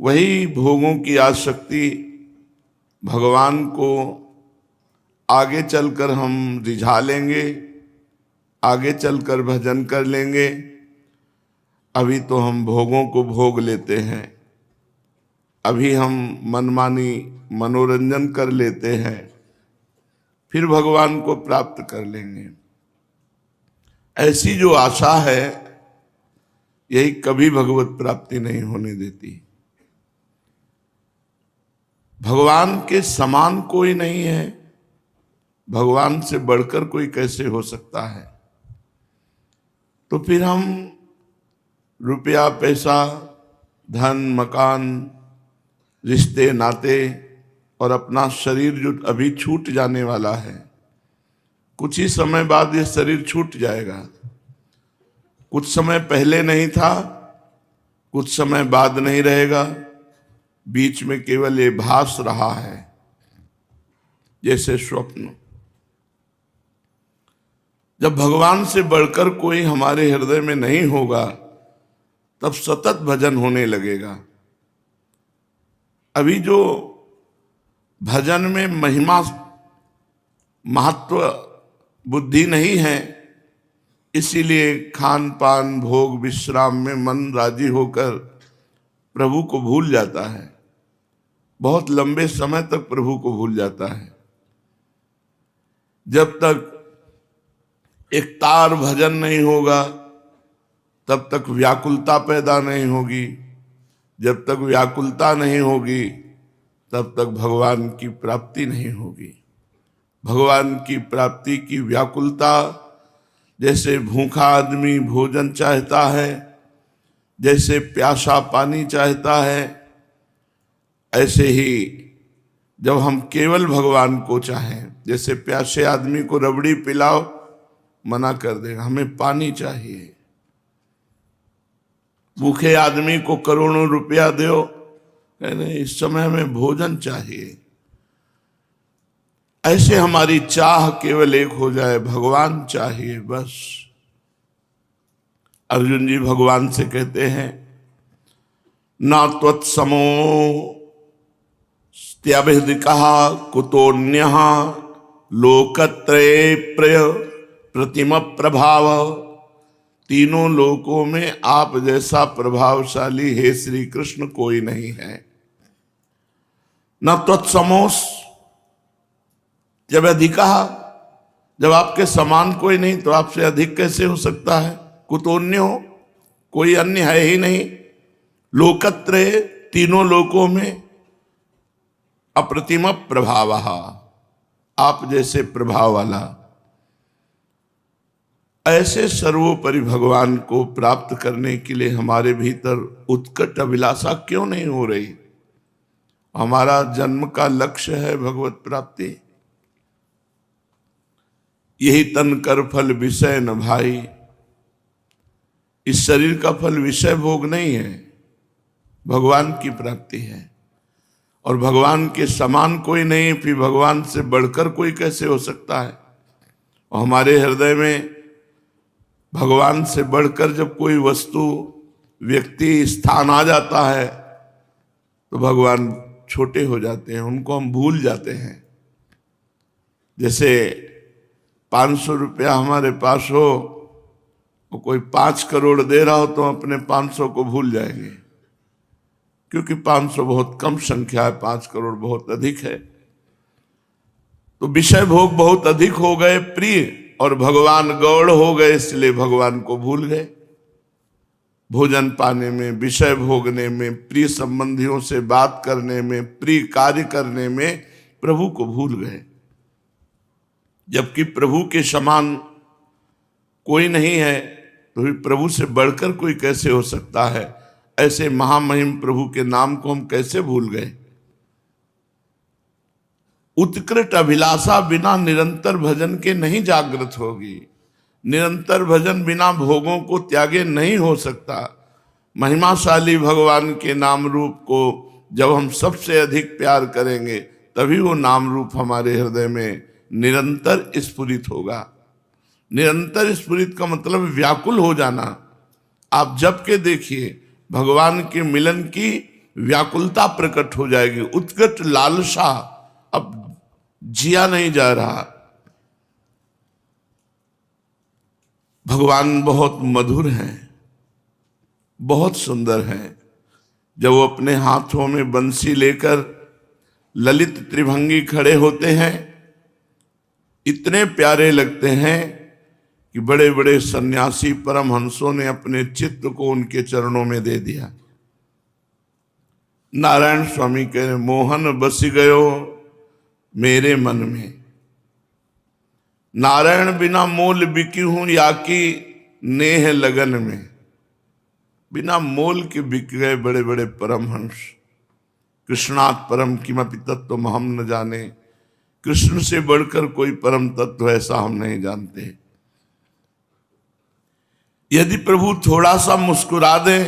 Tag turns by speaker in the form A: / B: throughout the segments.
A: वही भोगों की आसक्ति भगवान को आगे चलकर हम रिझा लेंगे, आगे चलकर भजन कर लेंगे। अभी तो हम भोगों को भोग लेते हैं, अभी हम मनमानी मनोरंजन कर लेते हैं, फिर भगवान को प्राप्त कर लेंगे। ऐसी जो आशा है यही कभी भगवत प्राप्ति नहीं होने देती। भगवान के समान कोई नहीं है, भगवान से बढ़कर कोई कैसे हो सकता है। तो फिर हम रुपया पैसा धन मकान रिश्ते नाते और अपना शरीर जो अभी छूट जाने वाला है, कुछ ही समय बाद ये शरीर छूट जाएगा। कुछ समय पहले नहीं था, कुछ समय बाद नहीं रहेगा, बीच में केवल ये भास रहा है जैसे स्वप्न। जब भगवान से बढ़कर कोई हमारे हृदय में नहीं होगा तब सतत भजन होने लगेगा। अभी जो भजन में महिमा महत्व बुद्धि नहीं है, इसीलिए खान पान भोग विश्राम में मन राजी होकर प्रभु को भूल जाता है, बहुत लंबे समय तक प्रभु को भूल जाता है। जब तक एक तार भजन नहीं होगा तब तक व्याकुलता पैदा नहीं होगी, जब तक व्याकुलता नहीं होगी तब तक भगवान की प्राप्ति नहीं होगी। भगवान की प्राप्ति की व्याकुलता, जैसे भूखा आदमी भोजन चाहता है, जैसे प्यासा पानी चाहता है, ऐसे ही जब हम केवल भगवान को चाहें, जैसे प्यासे आदमी को रबड़ी पिलाओ मना कर देगा, हमें पानी चाहिए। भूखे आदमी को करोड़ों रुपया दो, कहने इस समय हमें भोजन चाहिए। ऐसे हमारी चाह केवल एक हो जाए, भगवान चाहिए बस। अर्जुन जी भगवान से कहते हैं, ना त्वत्समो स्त्याभिधिकः कुतोऽन्यः लोकत्रये प्रिय प्रतिम प्रभाव। तीनों लोकों में आप जैसा प्रभावशाली हे श्री कृष्ण कोई नहीं है। न त्वत्समोस, जब अधिका, जब आपके समान कोई नहीं तो आपसे अधिक कैसे हो सकता है। कुतोन्य हो, कोई अन्य है ही नहीं। लोकत्रय, तीनों लोकों में अप्रतिम प्रभाव, आप जैसे प्रभाव वाला। ऐसे सर्वोपरि भगवान को प्राप्त करने के लिए हमारे भीतर उत्कट अभिलाषा क्यों नहीं हो रही। हमारा जन्म का लक्ष्य है भगवत प्राप्ति। यही तन कर फल विषय न भाई। इस शरीर का फल विषय भोग नहीं है, भगवान की प्राप्ति है। और भगवान के समान कोई नहीं, फिर भगवान से बढ़कर कोई कैसे हो सकता है। और हमारे हृदय में भगवान से बढ़कर जब कोई वस्तु व्यक्ति स्थान आ जाता है तो भगवान छोटे हो जाते हैं, उनको हम भूल जाते हैं। जैसे 500 रुपया हमारे पास हो और कोई 5 करोड़ दे रहा हो तो अपने 500 को भूल जाएंगे, क्योंकि 500 बहुत कम संख्या है, 5 करोड़ बहुत अधिक है। तो विषय भोग बहुत अधिक हो गए प्रिय, और भगवान गौड़ हो गए, इसलिए भगवान को भूल गए। भोजन पाने में, विषय भोगने में, प्रिय संबंधियों से बात करने में, प्रिय कार्य करने में प्रभु को भूल गए। जबकि प्रभु के समान कोई नहीं है तो फिर प्रभु से बढ़कर कोई कैसे हो सकता है। ऐसे महामहिम प्रभु के नाम को हम कैसे भूल गए। उत्कृष्ट अभिलाषा बिना निरंतर भजन के नहीं जागृत होगी। निरंतर भजन बिना भोगों को त्यागे नहीं हो सकता। महिमाशाली भगवान के नाम रूप को जब हम सबसे अधिक प्यार करेंगे तभी वो नाम रूप हमारे हृदय में निरंतर स्फुरित होगा। निरंतर स्फुरित का मतलब व्याकुल हो जाना। आप जब के देखिए भगवान के मिलन की व्याकुलता प्रकट हो जाएगी, उत्कट लालसा, अब जिया नहीं जा रहा। भगवान बहुत मधुर हैं, बहुत सुंदर हैं। जब वो अपने हाथों में बंसी लेकर ललित त्रिभंगी खड़े होते हैं, इतने प्यारे लगते हैं कि बड़े बड़े सन्यासी परमहंसों ने अपने चित्त को उनके चरणों में दे दिया। नारायण स्वामी कह रहे, मोहन बस गयो मेरे मन में, नारायण बिना मोल बिकी हूं या की नेह लगन में। बिना मोल के बिक गए बड़े बड़े परमहंस। कृष्णात् परम किमपि तत्व हम न जाने, कृष्ण से बढ़कर कोई परम तत्व ऐसा हम नहीं जानते। यदि प्रभु थोड़ा सा मुस्कुरा दे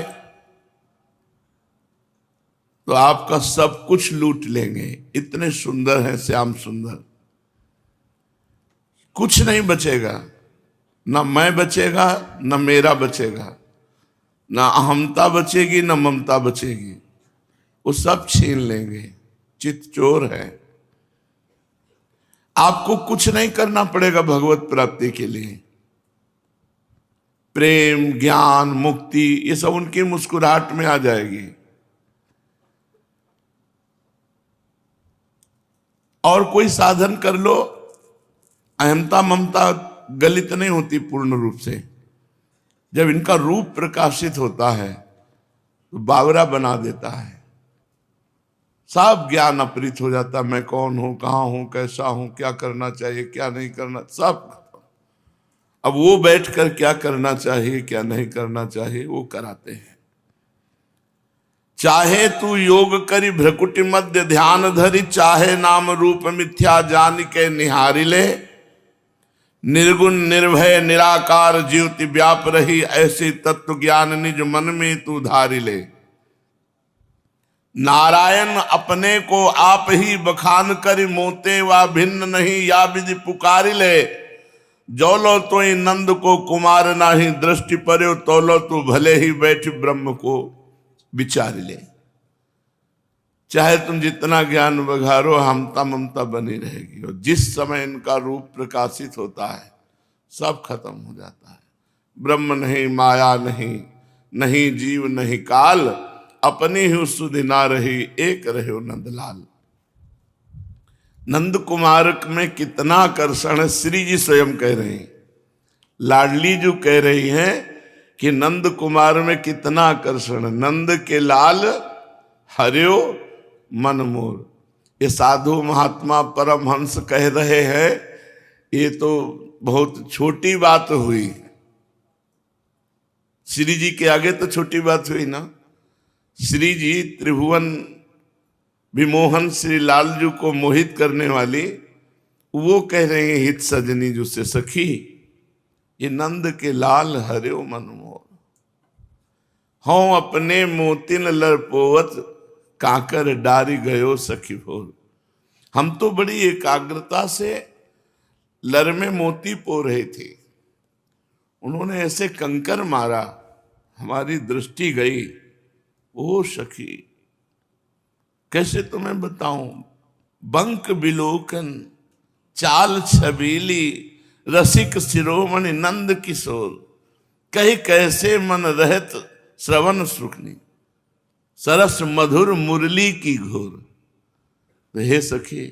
A: तो आपका सब कुछ लूट लेंगे। इतने सुंदर हैं श्याम सुंदर, कुछ नहीं बचेगा, न मैं बचेगा, न मेरा बचेगा, न अहमता बचेगी, न ममता बचेगी। वो सब छीन लेंगे। चित चोर है। आपको कुछ नहीं करना पड़ेगा भगवत प्राप्ति के लिए। प्रेम, ज्ञान, मुक्ति, ये सब उनकी मुस्कुराहट में आ जाएगी। और कोई साधन कर लो, अहमता ममता गलित नहीं होती पूर्ण रूप से। जब इनका रूप प्रकाशित होता है तो बावरा बना देता है, सब ज्ञान अपरित हो जाता। मैं कौन हूं, कहां हूं, कैसा हूं, क्या करना चाहिए, क्या नहीं करना, सब। अब वो बैठकर क्या करना चाहिए, क्या नहीं करना चाहिए, वो कराते हैं। चाहे तू योग करी भ्रकुटि मध्य ध्यान धरी, चाहे नाम रूप मिथ्या जान के निहारी ले। निर्गुण निर्भय निराकार ज्योति व्याप रही, ऐसे तत्व ज्ञान निज मन में तू धारी ले। नारायण अपने को आप ही बखान करी, मोते वा भिन्न नहीं या विधि पुकारी ले। जौलो तो नंद को कुमार नाही, दृष्टि पर्यो तोलो तू भले ही बैठ ब्रह्म को विचार ले। चाहे तुम जितना ज्ञान बघारो, हमता ममता बनी रहेगी। और जिस समय इनका रूप प्रकाशित होता है सब खत्म हो जाता है। ब्रह्म नहीं, माया नहीं, नहीं जीव नहीं काल, अपनी ही सुधि ना रही, एक रहे नंदलाल। नंद कुमार में कितना आकर्षण है, श्री जी स्वयं कह रहे हैं। लाडली जो कह रही हैं कि नंद कुमार में कितना आकर्षण है। नंद के लाल हरियो मन मोर। ये साधु महात्मा परमहंस कह रहे हैं, ये तो बहुत छोटी बात हुई। श्री जी के आगे तो छोटी बात हुई ना। श्री जी त्रिभुवन विमोहन श्री लालजू को मोहित करने वाली, वो कह रहे हैं हित सजनी जो से सखी, ये नंद के लाल हरियो मन मोर। हों अपने मोतिन लरपोवत, काकर डारी गयो सखी भोर। हम तो बड़ी एकाग्रता से लर में मोती पो रहे थे, उन्होंने ऐसे कंकर मारा, हमारी दृष्टि गई। ओ सखी, कैसे तुम्हें बताऊं, बंक बिलोकन चाल छबीली, रसिक शिरोमणि नंद किशोर। कही कैसे मन रहत श्रवण सुखनी, सरस मधुर मुरली की घोर। तो हे सखी,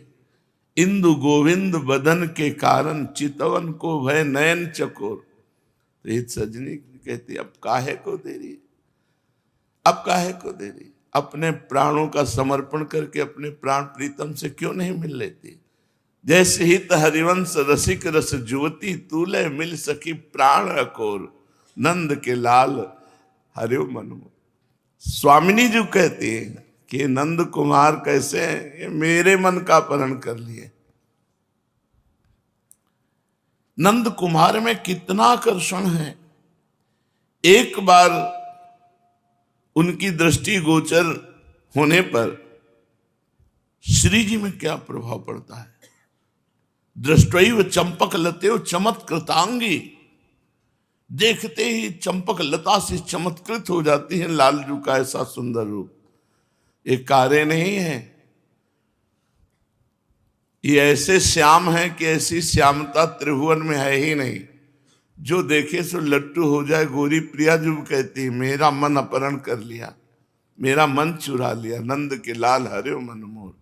A: इंदु गोविंद बदन के कारण, चितवन को भय नयन चकोर। तो ये सजनी कहती, अब काहे को देरी, अब काहे को देरी। अपने प्राणों का समर्पण करके अपने प्राण प्रीतम से क्यों नहीं मिल लेती। जैसे हित हरिवंश रसिक रस जुवती, तूले मिल सकी प्राण अकोर। नंद के लाल हरियो मन मोर। स्वामिनी जी कहती है कि नंद कुमार कैसे हैं, ये मेरे मन का अपहरण कर लिए। नंद कुमार में कितना आकर्षण है। एक बार उनकी दृष्टि गोचर होने पर श्री जी में क्या प्रभाव पड़ता है। दृष्टैव चंपक लतेव चमत्कृतांगी, देखते ही चंपक लता से चमत्कृत हो जाती है लालजू का ऐसा सुंदर रूप। ये कारे नहीं है, ये ऐसे श्याम है कि ऐसी श्यामता त्रिभुवन में है ही नहीं। जो देखे सो लट्टू हो जाए। गौरी प्रिया जो कहती है, मेरा मन अपहरण कर लिया, मेरा मन चुरा लिया, नंद के लाल हरे मन मोर।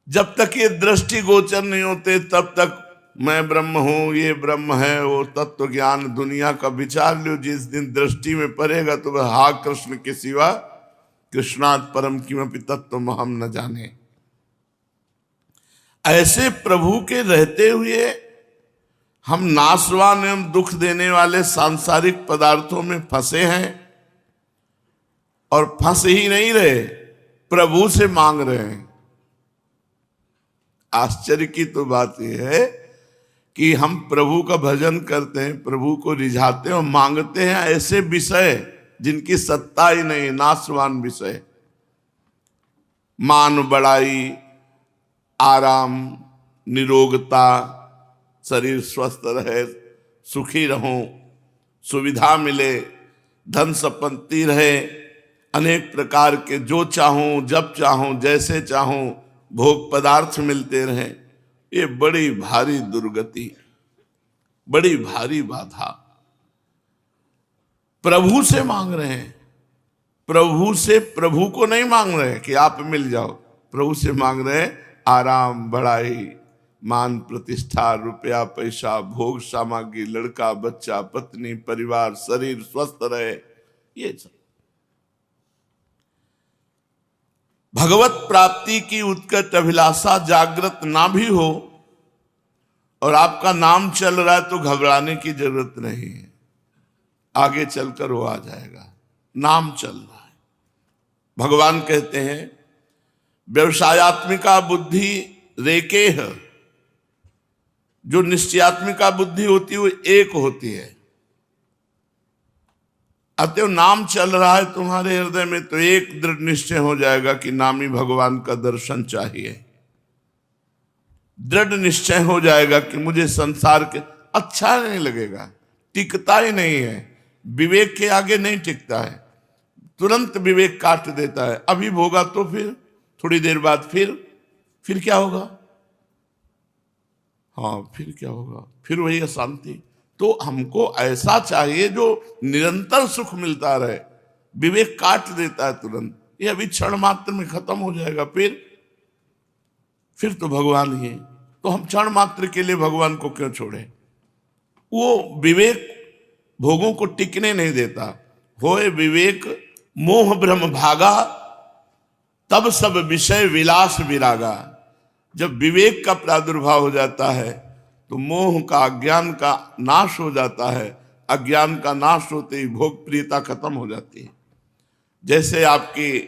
A: जब तक ये दृष्टि गोचर नहीं होते तब तक मैं ब्रह्म हूं, ये ब्रह्म है, वो तत्व ज्ञान दुनिया का विचार लो। जिस दिन दृष्टि में पड़ेगा तो वह हा कृष्ण के सिवा कृष्णात् परम किमपि तत्व हम न जाने। ऐसे प्रभु के रहते हुए हम नाशवान एवं दुख देने वाले सांसारिक पदार्थों में फंसे हैं, और फंस ही नहीं रहे, प्रभु से मांग रहे हैं। आश्चर्य की तो बात यह है कि हम प्रभु का भजन करते हैं, प्रभु को रिझाते हैं और मांगते हैं ऐसे विषय जिनकी सत्ता ही नहीं, नाशवान विषय। मान बढ़ाई, आराम, निरोगता, शरीर स्वस्थ रहे, सुखी रहूं, सुविधा मिले, धन संपत्ति रहे, अनेक प्रकार के जो चाहूं, जब चाहूं, जैसे चाहूं भोग पदार्थ मिलते रहे। ये बड़ी भारी दुर्गति, बड़ी भारी बाधा। प्रभु से मांग रहे हैं, प्रभु से प्रभु को नहीं मांग रहे कि आप मिल जाओ। प्रभु से मांग रहे हैं आराम, बड़ाई, मान प्रतिष्ठा, रुपया पैसा, भोग सामग्री, लड़का बच्चा, पत्नी, परिवार, शरीर स्वस्थ रहे, ये सब। भगवत प्राप्ति की उत्कट अभिलाषा जागृत ना भी हो और आपका नाम चल रहा है तो घबराने की जरूरत नहीं है, आगे चलकर वो आ जाएगा। नाम चल रहा है। भगवान कहते हैं व्यवसायत्मिका बुद्धि रेकेह, जो निश्चयात्मिका बुद्धि होती है वो एक होती है। अतएव नाम चल रहा है तुम्हारे हृदय में तो एक दृढ़ निश्चय हो जाएगा कि नामी भगवान का दर्शन चाहिए। दृढ़ निश्चय हो जाएगा कि मुझे संसार के अच्छा नहीं लगेगा, टिकता ही नहीं है, विवेक के आगे नहीं टिकता है, तुरंत विवेक काट देता है। अभी भोगा तो फिर थोड़ी देर बाद फिर क्या होगा? हाँ, फिर क्या होगा? फिर वही अशांति। तो हमको ऐसा चाहिए जो निरंतर सुख मिलता रहे। विवेक काट देता है तुरंत, ये अभी क्षण मात्र में खत्म हो जाएगा, फिर तो भगवान ही है। तो हम क्षण मात्र के लिए भगवान को क्यों छोड़े? वो विवेक भोगों को टिकने नहीं देता। होए विवेक मोह भ्रम भागा, तब सब विषय विलास विरागा। जब विवेक का प्रादुर्भाव हो जाता है तो मोह का, अज्ञान का नाश हो जाता है। अज्ञान का नाश होते ही भोग प्रियता खत्म हो जाती है। जैसे आपकी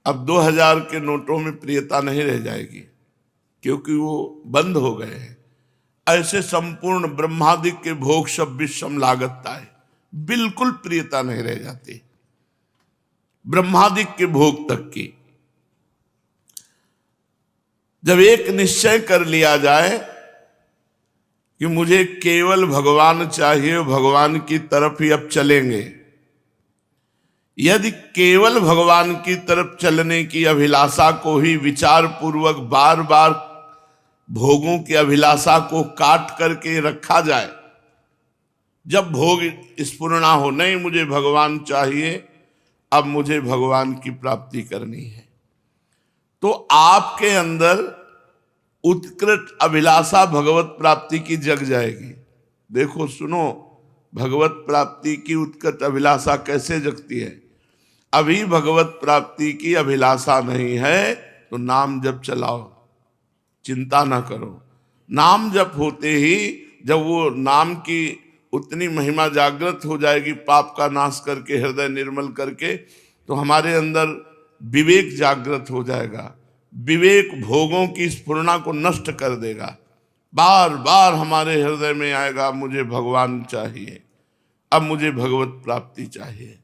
A: अब 2000 के नोटों में प्रियता नहीं रह जाएगी क्योंकि वो बंद हो गए हैं। ऐसे संपूर्ण ब्रह्मादिक के भोग सब विषम लागता है, बिल्कुल प्रियता नहीं रह जाती ब्रह्मादिक के भोग तक की। जब एक निश्चय कर लिया जाए कि मुझे केवल भगवान चाहिए, भगवान की तरफ ही अब चलेंगे। यदि केवल भगवान की तरफ चलने की अभिलाषा को ही विचार पूर्वक बार बार भोगों की अभिलाषा को काट करके रखा जाए, जब भोग स्फुरना हो, नहीं मुझे भगवान चाहिए, अब मुझे भगवान की प्राप्ति करनी है, तो आपके अंदर उत्कृष्ट अभिलाषा भगवत प्राप्ति की जग जाएगी। देखो सुनो, भगवत प्राप्ति की उत्कृष्ट अभिलाषा कैसे जगती है। अभी भगवत प्राप्ति की अभिलाषा नहीं है तो नाम जप चलाओ, चिंता ना करो। नाम जप होते ही जब वो नाम की उतनी महिमा जागृत हो जाएगी, पाप का नाश करके, हृदय निर्मल करके, तो हमारे अंदर विवेक जागृत हो जाएगा। विवेक भोगों की स्फुरना को नष्ट कर देगा। बार बार हमारे हृदय में आएगा मुझे भगवान चाहिए, अब मुझे भगवत प्राप्ति चाहिए।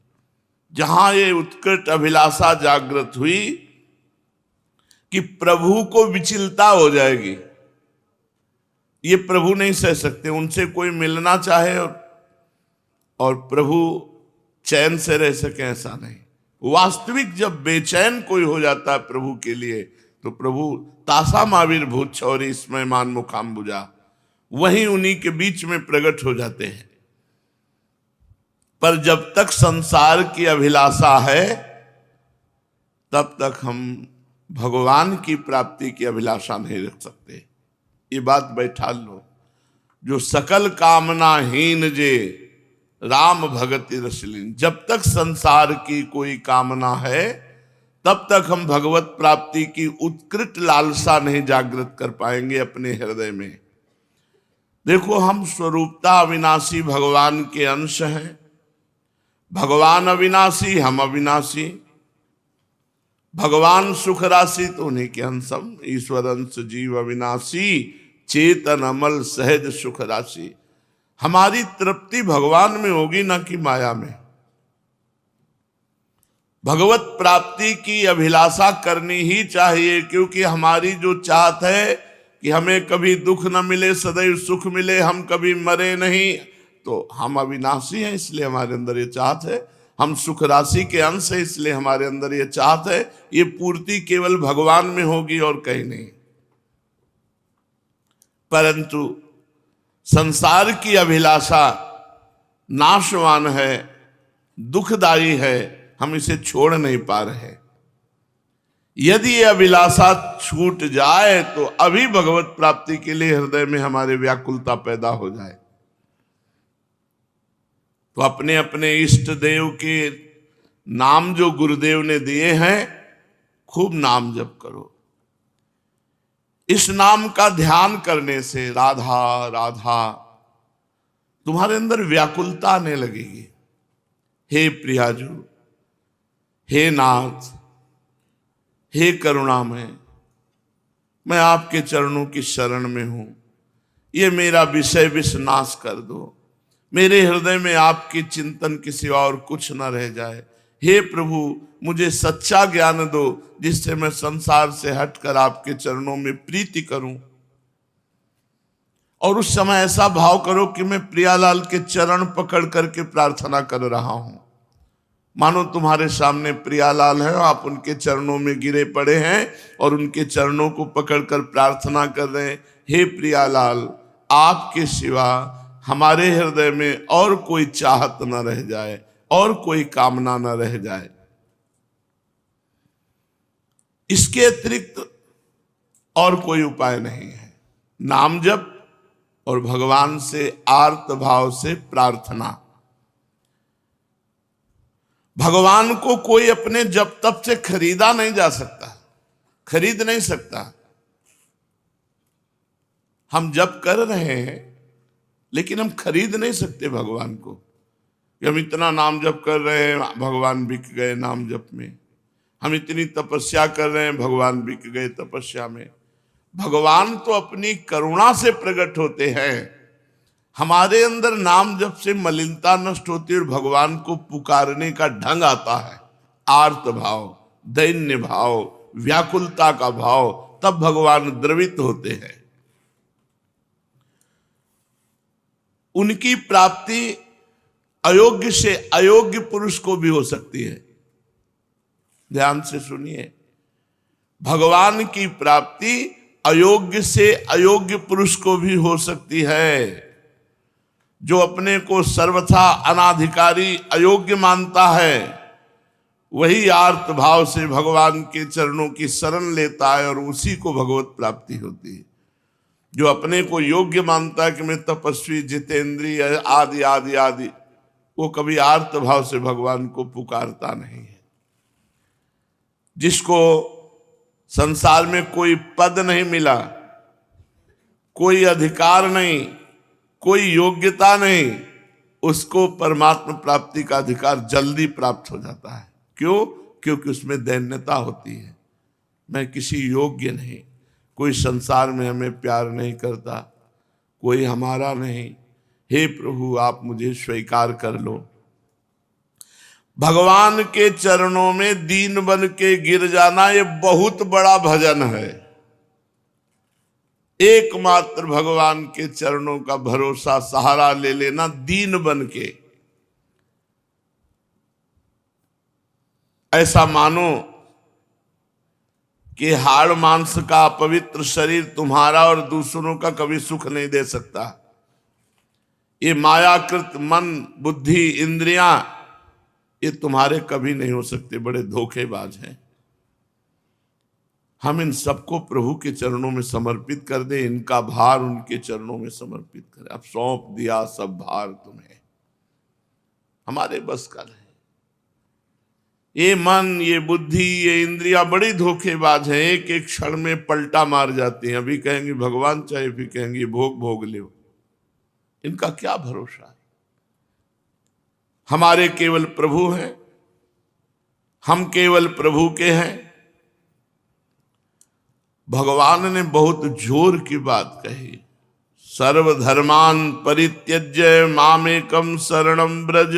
A: जहां ये उत्कृष्ट अभिलाषा जागृत हुई कि प्रभु को विचलता हो जाएगी, ये प्रभु नहीं सह सकते। उनसे कोई मिलना चाहे और प्रभु चैन से रह सके, ऐसा नहीं। वास्तविक जब बेचैन कोई हो जाता है प्रभु के लिए, तो प्रभु तासा माविर भूत छौरी इसमें मान मुखाम बुझा, वहीं उन्हीं के बीच में प्रकट हो जाते हैं। पर जब तक संसार की अभिलाषा है तब तक हम भगवान की प्राप्ति की अभिलाषा नहीं रख सकते। ये बात बैठा लो। जो सकल कामना हीन जे राम भगति रसलीन, जब तक संसार की कोई कामना है तब तक हम भगवत प्राप्ति की उत्कृष्ट लालसा नहीं जागृत कर पाएंगे अपने हृदय में। देखो, हम स्वरूपता अविनाशी भगवान के अंश हैं। भगवान अविनाशी, हम अविनाशी। भगवान सुख राशि तो उन्हीं के अंश हम। ईश्वर अंश जीव अविनाशी, चेतन अमल सहज सुख राशि। हमारी तृप्ति भगवान में होगी, ना कि माया में। भगवत प्राप्ति की अभिलाषा करनी ही चाहिए, क्योंकि हमारी जो चाहत है कि हमें कभी दुख न मिले, सदैव सुख मिले, हम कभी मरे नहीं, तो हम अविनाशी हैं इसलिए हमारे अंदर ये चाहत है। हम सुख राशि के अंश है इसलिए हमारे अंदर ये चाहत है। ये पूर्ति केवल भगवान में होगी और कहीं नहीं। परंतु संसार की अभिलाषा नाशवान है, दुखदायी है, हम इसे छोड़ नहीं पा रहे। यदि ये अभिलाषा छूट जाए तो अभी भगवत प्राप्ति के लिए हृदय में हमारे व्याकुलता पैदा हो जाए। तो अपने अपने इष्ट देव के नाम जो गुरुदेव ने दिए हैं, खूब नाम जप करो। इस नाम का ध्यान करने से राधा राधा तुम्हारे अंदर व्याकुलता आने लगेगी। हे प्रियाजू, हे नाथ, हे करुणामय, मैं आपके चरणों की शरण में हूं। ये मेरा विषय विष नाश कर दो। मेरे हृदय में आपकी चिंतन के सिवा और कुछ न रह जाए। हे प्रभु, मुझे सच्चा ज्ञान दो जिससे मैं संसार से हटकर आपके चरणों में प्रीति करूं। और उस समय ऐसा भाव करो कि मैं प्रियालाल के चरण पकड़ करके प्रार्थना कर रहा हूं। मानो तुम्हारे सामने प्रियालाल है, आप उनके चरणों में गिरे पड़े हैं और उनके चरणों को पकड़कर प्रार्थना कर रहे हैं। हे प्रियालाल, आपके सिवा हमारे हृदय में और कोई चाहत न रह जाए, और कोई कामना न रह जाए। इसके अतिरिक्त और कोई उपाय नहीं है। नाम जप और भगवान से आर्त भाव से प्रार्थना। भगवान को कोई अपने जप तप से खरीदा नहीं जा सकता, खरीद नहीं सकता। हम जप कर रहे हैं लेकिन हम खरीद नहीं सकते भगवान को कि हम इतना नाम जप कर रहे हैं, भगवान बिक गए नाम जप में। हम इतनी तपस्या कर रहे हैं, भगवान बिक गए तपस्या में। भगवान तो अपनी करुणा से प्रकट होते हैं। हमारे अंदर नाम जप से मलिनता नष्ट होती है और भगवान को पुकारने का ढंग आता है। आर्त भाव, दैन्य भाव, व्याकुलता का भाव, तब भगवान द्रवित होते हैं। उनकी प्राप्ति अयोग्य से अयोग्य पुरुष को भी हो सकती है। ध्यान से सुनिए, भगवान की प्राप्ति अयोग्य से अयोग्य पुरुष को भी हो सकती है। जो अपने को सर्वथा अनाधिकारी अयोग्य मानता है, वही आर्त भाव से भगवान के चरणों की शरण लेता है और उसी को भगवत प्राप्ति होती है। जो अपने को योग्य मानता है कि मैं तपस्वी, जितेंद्रिय आदि आदि आदि, वो कभी आर्त भाव से भगवान को पुकारता नहीं है। जिसको संसार में कोई पद नहीं मिला, कोई अधिकार नहीं, कोई योग्यता नहीं, उसको परमात्मा प्राप्ति का अधिकार जल्दी प्राप्त हो जाता है। क्यों? क्योंकि उसमें दैन्यता होती है। मैं किसी योग्य नहीं, कोई संसार में हमें प्यार नहीं करता, कोई हमारा नहीं। हे प्रभु, आप मुझे स्वीकार कर लो। भगवान के चरणों में दीन बन के गिर जाना, ये बहुत बड़ा भजन है। एकमात्र भगवान के चरणों का भरोसा सहारा ले लेना, दीन बन के। ऐसा मानो कि हाड़ मांस का अपवित्र शरीर तुम्हारा और दूसरों का कभी सुख नहीं दे सकता। ये मायाकृत मन, बुद्धि, इंद्रियां, ये तुम्हारे कभी नहीं हो सकते, बड़े धोखेबाज हैं। हम इन सबको प्रभु के चरणों में समर्पित कर दें, इनका भार उनके चरणों में समर्पित करें। अब सौंप दिया सब भार तुम्हें, हमारे बस का नहीं। ये मन, ये बुद्धि, ये इंद्रियां बड़ी धोखेबाज हैं, एक एक क्षण में पलटा मार जाती हैं। अभी कहेंगे भगवान चाहे, फिर कहेंगे भोग लो। इनका क्या भरोसा है? हमारे केवल प्रभु हैं, हम केवल प्रभु के हैं। भगवान ने बहुत जोर की बात कही, सर्वधर्मान परित्यज्य मामेकम शरणं व्रज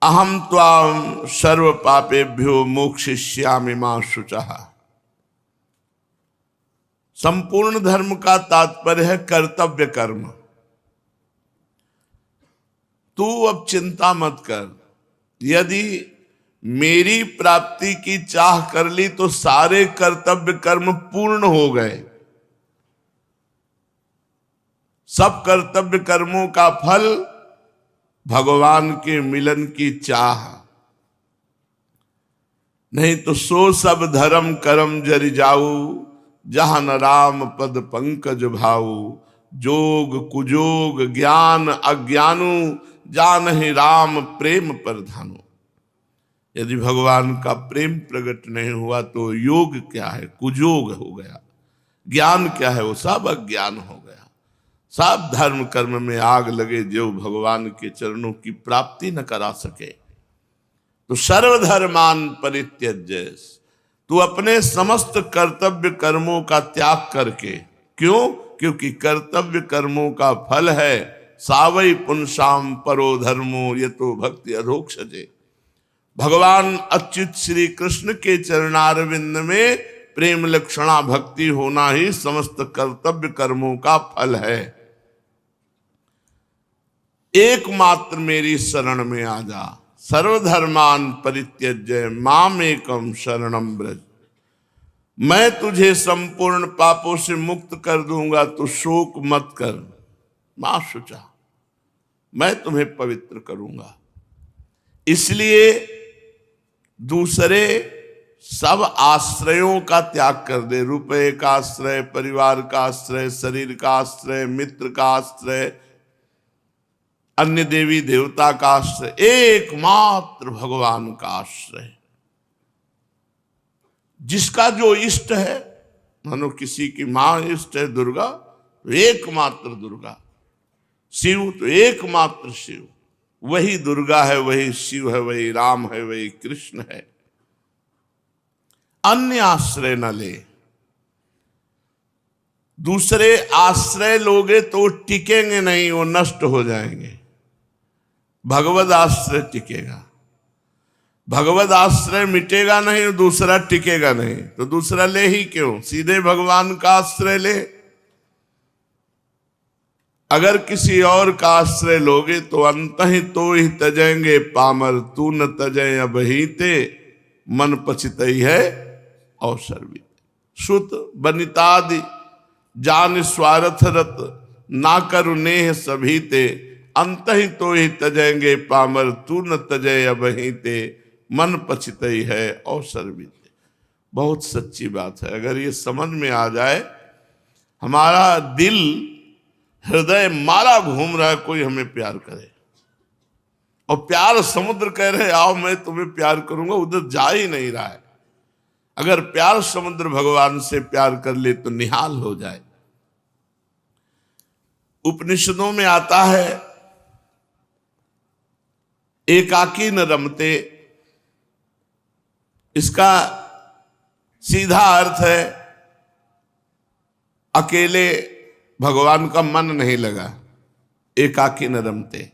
A: अहम त्वाम सर्व पापेभ्यो मोक्षयिष्यामि मा शुचः। संपूर्ण धर्म का तात्पर्य है कर्तव्य कर्म। तू अब चिंता मत कर, यदि मेरी प्राप्ति की चाह कर ली तो सारे कर्तव्य कर्म पूर्ण हो गए। सब कर्तव्य कर्मों का फल भगवान के मिलन की चाह। नहीं तो सो सब धर्म करम जरि जाऊ, जहां न राम पद पंकज भाऊ। जोग कुजोग ज्ञान अज्ञानु, जानहि राम प्रेम प्रधानु। यदि भगवान का प्रेम प्रकट नहीं हुआ तो योग क्या है? कुजोग हो गया। ज्ञान क्या है? वो सब अज्ञान हो गया। सब धर्म कर्म में आग लगे जो भगवान के चरणों की प्राप्ति न करा सके। तो सर्वधर्मान परित्यज्य, तू अपने समस्त कर्तव्य कर्मों का त्याग करके, क्यों? क्योंकि कर्तव्य कर्मों का फल है सावई पुंसाम परो धर्मो यतो भक्ति अधोक्षजे। भगवान अच्युत श्री कृष्ण के चरणारविंद में प्रेम लक्षणा भक्ति होना ही समस्त कर्तव्य कर्मों का फल है। एकमात्र मेरी शरण में आ जा। सर्वधर्मान परित्यज्य मामेकम शरणं व्रज। मैं तुझे संपूर्ण पापों से मुक्त कर दूंगा, तो शोक मत कर। मा शुचा, मैं तुम्हें पवित्र करूंगा। इसलिए दूसरे सब आश्रयों का त्याग कर दे। रुपए का आश्रय, परिवार का आश्रय, शरीर का आश्रय, मित्र का आश्रय, अन्य देवी देवता का आश्रय, एकमात्र भगवान का आश्रय। जिसका जो इष्ट है, मानो किसी की मां इष्ट है दुर्गा, तो एकमात्र दुर्गा। शिव तो एकमात्र शिव, वही दुर्गा है, वही शिव है, वही राम है, वही कृष्ण है। अन्य आश्रय न ले। दूसरे आश्रय लोगे तो टिकेंगे नहीं, वो नष्ट हो जाएंगे। भगवद आश्रय टिकेगा। भगवद आश्रय मिटेगा नहीं, दूसरा टिकेगा नहीं। तो दूसरा ले ही क्यों? सीधे भगवान का आश्रय ले। अगर किसी और का आश्रय लोगे तो अंतहि तो ही तजेंगे पामर, तू न तजय अबहिते मन पचितई है अवसर भी। श्रुत बनितादि जान स्वार्थ रत, ना करु नेह सभीते, अंतहि तो ही तजेंगे पामर, तू न तजय अबहिते मन पचितई है अवसर भी। बहुत सच्ची बात है। अगर ये समझ में आ जाए, हमारा दिल हृदय मारा घूम रहा है, कोई हमें प्यार करे, और प्यार समुद्र कह रहे आओ मैं तुम्हें प्यार करूंगा, उधर जा ही नहीं रहा है। अगर प्यार समुद्र भगवान से प्यार कर ले तो निहाल हो जाए। उपनिषदों में आता है एकाकी न रमते। इसका सीधा अर्थ है अकेले भगवान का मन नहीं लगा, एकाकी न रमते।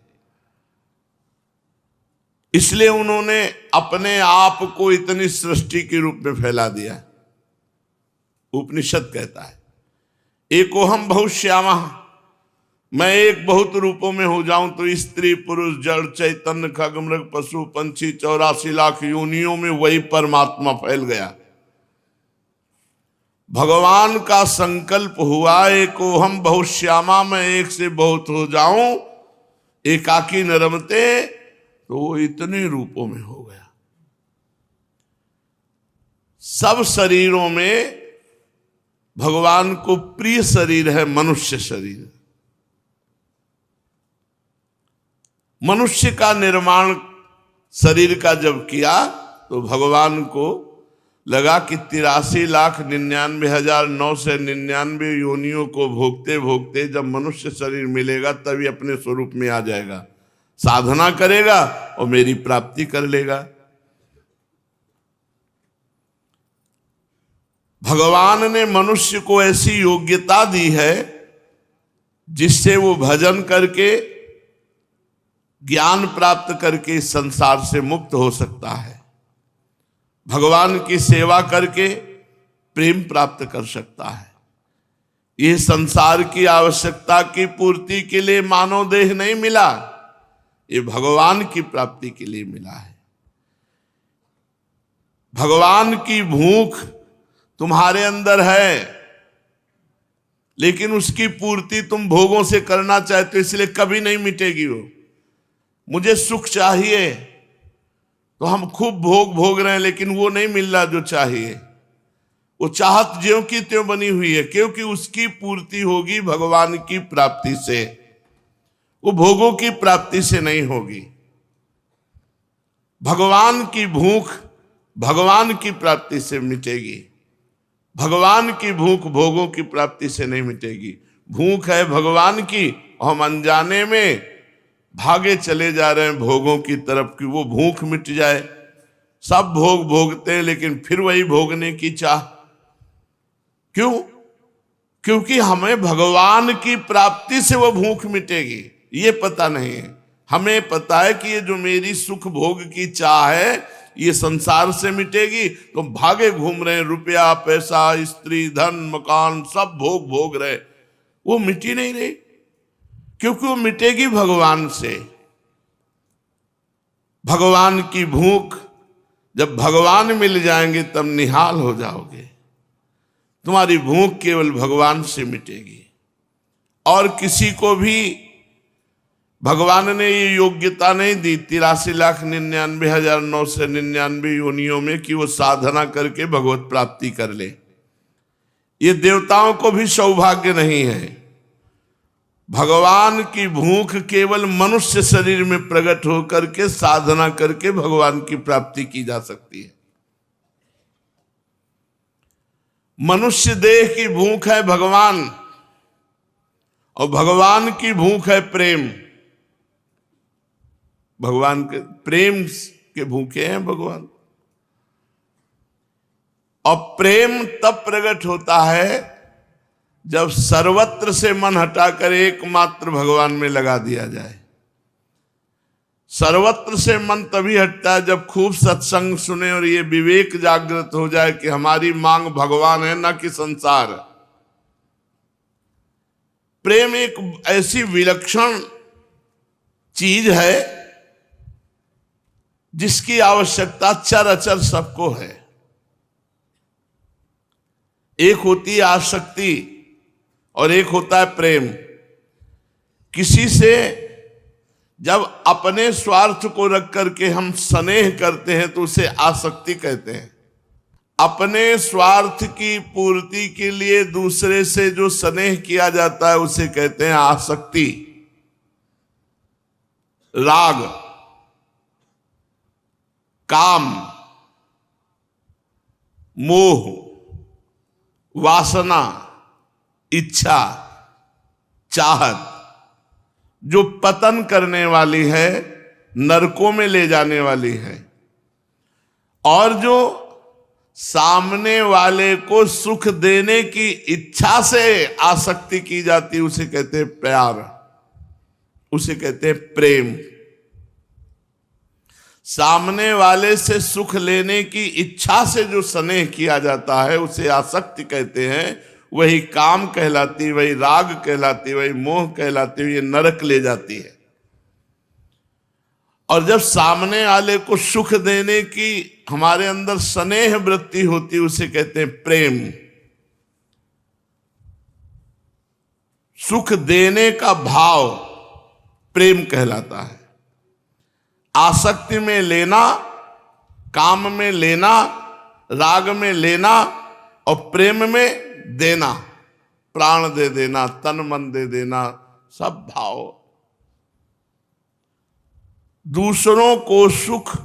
A: इसलिए उन्होंने अपने आप को इतनी सृष्टि के रूप में फैला दिया। उपनिषद कहता है एकोहम बहुश्यामः मैं एक बहुत रूपों में हो जाऊं तो स्त्री पुरुष जड़ चैतन्य खग मृग पशु पंछी 84 लाख योनियों में वही परमात्मा फैल गया। भगवान का संकल्प हुआ एको हम बहुत श्यामा, मैं एक से बहुत हो जाऊं, एकाकी न रमते, तो वो इतने रूपों में हो गया। सब शरीरों में भगवान को प्रिय शरीर है मनुष्य शरीर। मनुष्य का निर्माण शरीर का जब किया तो भगवान को लगा कि 83,99,999 योनियों को भोगते भोगते जब मनुष्य शरीर मिलेगा तभी अपने स्वरूप में आ जाएगा, साधना करेगा और मेरी प्राप्ति कर लेगा। भगवान ने मनुष्य को ऐसी योग्यता दी है जिससे वो भजन करके ज्ञान प्राप्त करके संसार से मुक्त हो सकता है, भगवान की सेवा करके प्रेम प्राप्त कर सकता है। ये संसार की आवश्यकता की पूर्ति के लिए मानव देह नहीं मिला, ये भगवान की प्राप्ति के लिए मिला है। भगवान की भूख तुम्हारे अंदर है, लेकिन उसकी पूर्ति तुम भोगों से करना चाहते हो, इसलिए कभी नहीं मिटेगी वो। मुझे सुख चाहिए तो हम खूब भोग रहे हैं, लेकिन वो नहीं मिल रहा जो चाहिए। वो चाहत ज्यों की त्यों बनी हुई है, क्योंकि उसकी पूर्ति होगी भगवान की प्राप्ति से, वो भोगों की प्राप्ति से नहीं होगी। भगवान की भूख भगवान की प्राप्ति से मिटेगी, भगवान की भूख भोगों की प्राप्ति से नहीं मिटेगी। भूख है भगवान की, हम अनजाने में भागे चले जा रहे हैं भोगों की तरफ कि वो भूख मिट जाए। सब भोग भोगते हैं लेकिन फिर वही भोगने की चाह। क्यों? क्योंकि हमें भगवान की प्राप्ति से वो भूख मिटेगी ये पता नहीं है। हमें पता है कि ये जो मेरी सुख भोग की चाह है ये संसार से मिटेगी, तो भागे घूम रहे हैं, रुपया पैसा स्त्री धन मकान सब भोग भोग रहे, वो मिटी नहीं रही, क्योंकि वो मिटेगी भगवान से। भगवान की भूख, जब भगवान मिल जाएंगे तब निहाल हो जाओगे। तुम्हारी भूख केवल भगवान से मिटेगी, और किसी को भी भगवान ने ये योग्यता नहीं दी 83,99,999 योनियों में कि वो साधना करके भगवत प्राप्ति कर ले। ये देवताओं को भी सौभाग्य नहीं है। भगवान की भूख केवल मनुष्य शरीर में प्रकट होकर के साधना करके भगवान की प्राप्ति की जा सकती है। मनुष्य देह की भूख है भगवान, और भगवान की भूख है प्रेम। भगवान के प्रेम के भूखे हैं भगवान, और प्रेम तब प्रकट होता है जब सर्वत्र से मन हटाकर एकमात्र भगवान में लगा दिया जाए। सर्वत्र से मन तभी हटता है जब खूब सत्संग सुने और ये विवेक जागृत हो जाए कि हमारी मांग भगवान है न कि संसार। प्रेम एक ऐसी विलक्षण चीज है जिसकी आवश्यकता चराचर सबको है। एक होती है आसक्ति और एक होता है प्रेम। किसी से जब अपने स्वार्थ को रख करके हम स्नेह करते हैं तो उसे आसक्ति कहते हैं। अपने स्वार्थ की पूर्ति के लिए दूसरे से जो स्नेह किया जाता है उसे कहते हैं आसक्ति। राग, काम, मोह, वासना, इच्छा, चाहत जो पतन करने वाली है, नरकों में ले जाने वाली है, और जो सामने वाले को सुख देने की इच्छा से आसक्ति की जाती है उसे कहते हैं प्यार, उसे कहते हैं प्रेम। सामने वाले से सुख लेने की इच्छा से जो स्नेह किया जाता है उसे आसक्ति कहते हैं, वही काम कहलाती, वही राग कहलाती, वही मोह कहलाती हुई ये नरक ले जाती है। और जब सामने वाले को सुख देने की हमारे अंदर स्नेह वृत्ति होती, उसे कहते हैं प्रेम। सुख देने का भाव प्रेम कहलाता है। आसक्ति में लेना, काम में लेना, राग में लेना और प्रेम में देना, प्राण दे देना, तन मन दे देना, सब भाव। दूसरों को सुख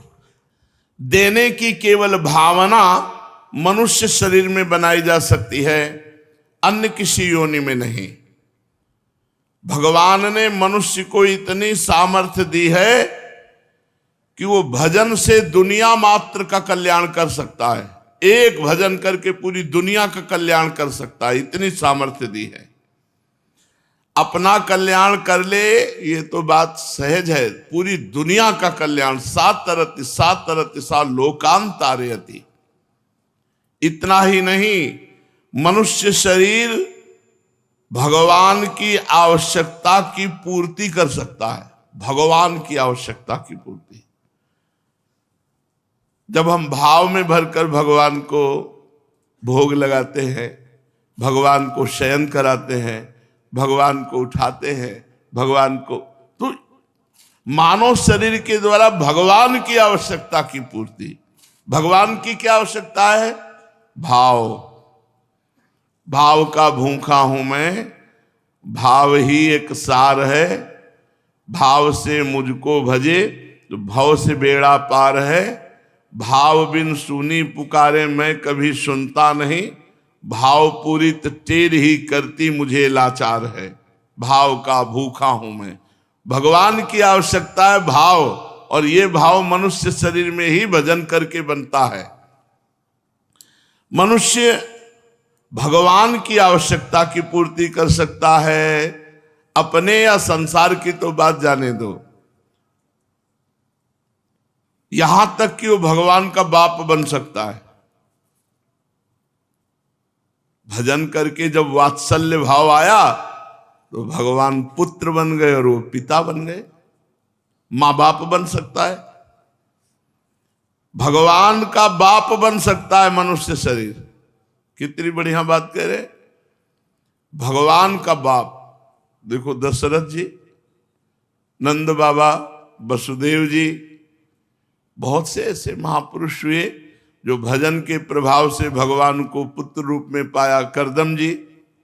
A: देने की केवल भावना मनुष्य शरीर में बनाई जा सकती है, अन्य किसी योनि में नहीं। भगवान ने मनुष्य को इतनी सामर्थ्य दी है कि वो भजन से दुनिया मात्र का कल्याण कर सकता है। एक भजन करके पूरी दुनिया का कल्याण कर सकता है, इतनी सामर्थ्य दी है। अपना कल्याण कर ले ये तो बात सहज है, पूरी दुनिया का कल्याण, सात तरति सा लोकांतारयति। इतना ही नहीं, मनुष्य शरीर भगवान की आवश्यकता की पूर्ति कर सकता है, भगवान की आवश्यकता की पूर्ति। जब हम भाव में भरकर भगवान को भोग लगाते हैं, भगवान को शयन कराते हैं, भगवान को उठाते हैं, भगवान को, तो मानव शरीर के द्वारा भगवान की आवश्यकता की पूर्ति। भगवान की क्या आवश्यकता है? भाव। भाव का भूखा हूं मैं, भाव ही एक सार है। भाव से मुझको भजे तो भव से बेड़ा पार है। भाव बिन सुनी पुकारे मैं कभी सुनता नहीं। भाव पूरित टेढ़ ही करती मुझे लाचार है। भाव का भूखा हूं मैं। भगवान की आवश्यकता है भाव, और ये भाव मनुष्य शरीर में ही भजन करके बनता है। मनुष्य भगवान की आवश्यकता की पूर्ति कर सकता है, अपने या संसार की तो बात जाने दो। यहां तक कि वो भगवान का बाप बन सकता है। भजन करके जब वात्सल्य भाव आया तो भगवान पुत्र बन गए और वो पिता बन गए, मां बाप बन सकता है। भगवान का बाप बन सकता है मनुष्य शरीर। कितनी बढ़िया बात कह रहे, भगवान का बाप। देखो दशरथ जी, नंद बाबा, वसुदेव जी, बहुत से ऐसे महापुरुष हुए जो भजन के प्रभाव से भगवान को पुत्र रूप में पाया। करदम जी,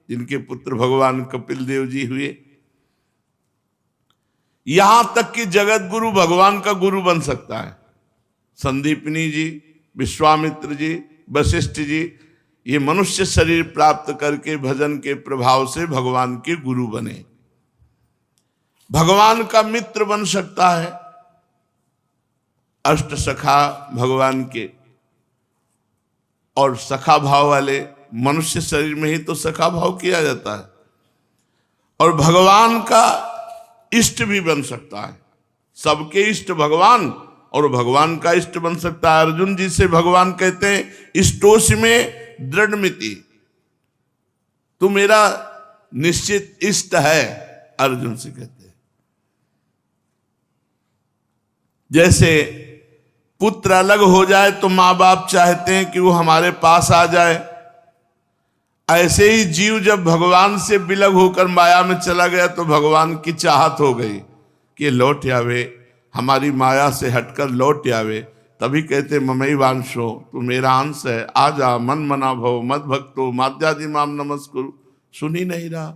A: जिनके पुत्र भगवान कपिल देव जी हुए। यहां तक कि जगत गुरु भगवान का गुरु बन सकता है। संदीपनी जी, विश्वामित्र जी, वशिष्ठ जी, ये मनुष्य शरीर प्राप्त करके भजन के प्रभाव से भगवान के गुरु बने। भगवान का मित्र बन सकता है। अष्ट सखा भगवान के, और सखा भाव वाले मनुष्य शरीर में ही तो सखा भाव किया जाता है। और भगवान का इष्ट भी बन सकता है। सबके इष्ट भगवान, और भगवान का इष्ट बन सकता है। अर्जुन जी से भगवान कहते हैं इष्टोष में दृढ़ मिति, तू मेरा निश्चित इष्ट है। अर्जुन से कहते हैं। जैसे पुत्र अलग हो जाए तो माँ बाप चाहते हैं कि वो हमारे पास आ जाए, ऐसे ही जीव जब भगवान से विलग होकर माया में चला गया तो भगवान की चाहत हो गई कि लौट आवे, हमारी माया से हटकर लौट आवे। तभी कहते ममई वांशो, तू मेरा अंश है, आ जा, मन मना भव मद भक्तो माद्यादि माम नमस्कुरु। सुन ही नहीं रहा,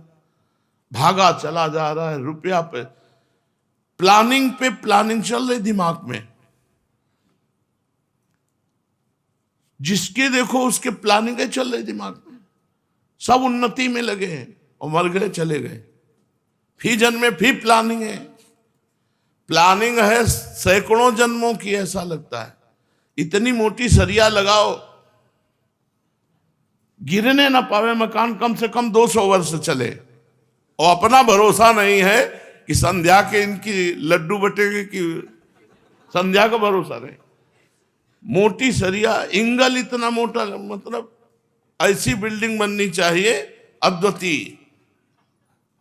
A: भागा चला जा रहा है। रुपया पे प्लानिंग चल रही दिमाग में। जिसके देखो उसके प्लानिंग चल रही दिमाग में। सब उन्नति में लगे हैं और मर गए, चले गए। फिर जन्म में फिर प्लानिंग है। प्लानिंग है सैकड़ों जन्मों की, ऐसा लगता है। इतनी मोटी सरिया लगाओ, गिरने ना पावे मकान, कम से कम 200 वर्ष चले। और अपना भरोसा नहीं है कि संध्या के इनकी लड्डू बटेंगे, कि संध्या का भरोसा नहीं। मोटी सरिया, इंगल इतना मोटा, मतलब ऐसी बिल्डिंग बननी चाहिए अद्वितीय,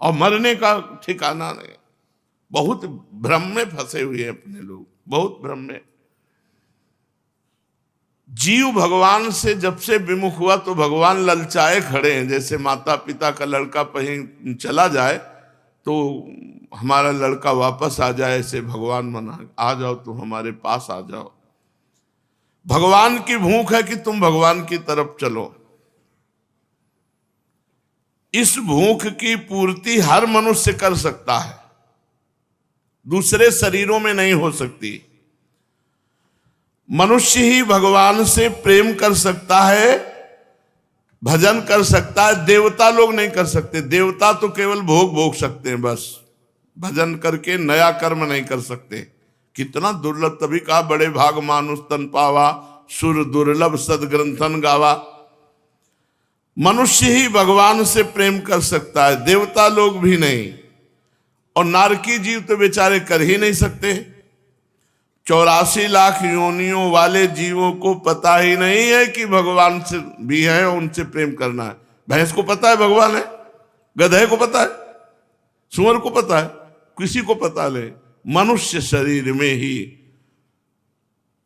A: और मरने का ठिकाना नहीं। बहुत भ्रम में फंसे हुए हैं अपने लोग, बहुत भ्रम में। जीव भगवान से जब से विमुख हुआ तो भगवान ललचाए खड़े हैं। जैसे माता पिता का लड़का कहीं चला जाए तो हमारा लड़का वापस आ जाए, ऐसे भगवान मना, आ जाओ तुम हमारे पास आ जाओ। भगवान की भूख है कि तुम भगवान की तरफ चलो। इस भूख की पूर्ति हर मनुष्य कर सकता है, दूसरे शरीरों में नहीं हो सकती। मनुष्य ही भगवान से प्रेम कर सकता है, भजन कर सकता है। देवता लोग नहीं कर सकते। देवता तो केवल भोग भोग सकते हैं, बस भजन करके नया कर्म नहीं कर सकते। कितना दुर्लभ, तभी कहा बड़े भाग मानुष तन पावा, सुर दुर्लभ सदग्रंथन गावा। मनुष्य ही भगवान से प्रेम कर सकता है, देवता लोग भी नहीं। और नारकी जीव तो बेचारे कर ही नहीं सकते। 84 लाख योनियों वाले जीवों को पता ही नहीं है कि भगवान से भी है, उनसे प्रेम करना है। भैंस को पता है भगवान है, गधे को पता है, सुअर को पता है, किसी को पता नहीं। मनुष्य शरीर में ही।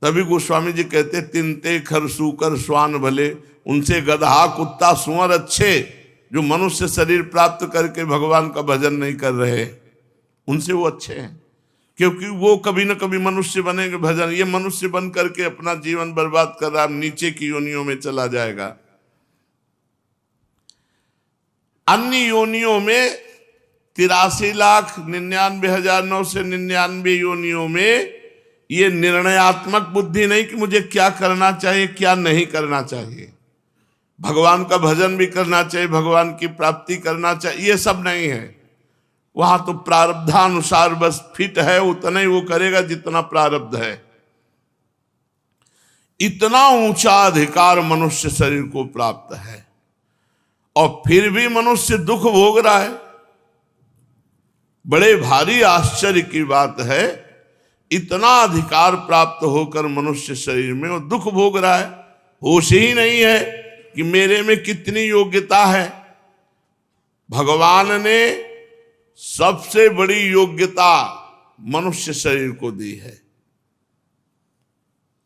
A: तभी गोस्वामी जी कहते तिनते खर सूकर श्वान भले, उनसे गधा कुत्ता सुअर अच्छे जो मनुष्य शरीर प्राप्त करके भगवान का भजन नहीं कर रहे, उनसे वो अच्छे हैं, क्योंकि वो कभी न कभी मनुष्य बनेंगे भजन। ये मनुष्य बन करके अपना जीवन बर्बाद कर रहा, नीचे की योनियों में चला जाएगा। अन्य योनियों में 83,99,999 योनियों में ये निर्णयात्मक बुद्धि नहीं कि मुझे क्या करना चाहिए क्या नहीं करना चाहिए। भगवान का भजन भी करना चाहिए, भगवान की प्राप्ति करना चाहिए, ये सब नहीं है। वहां तो प्रारब्धानुसार बस फिट है उतना ही वो करेगा जितना प्रारब्ध है। इतना ऊंचा अधिकार मनुष्य शरीर को प्राप्त है, और फिर भी मनुष्य दुख भोग रहा है। बड़े भारी आश्चर्य की बात है, इतना अधिकार प्राप्त होकर मनुष्य शरीर में वो दुख भोग रहा है। होश ही नहीं है कि मेरे में कितनी योग्यता है। भगवान ने सबसे बड़ी योग्यता मनुष्य शरीर को दी है।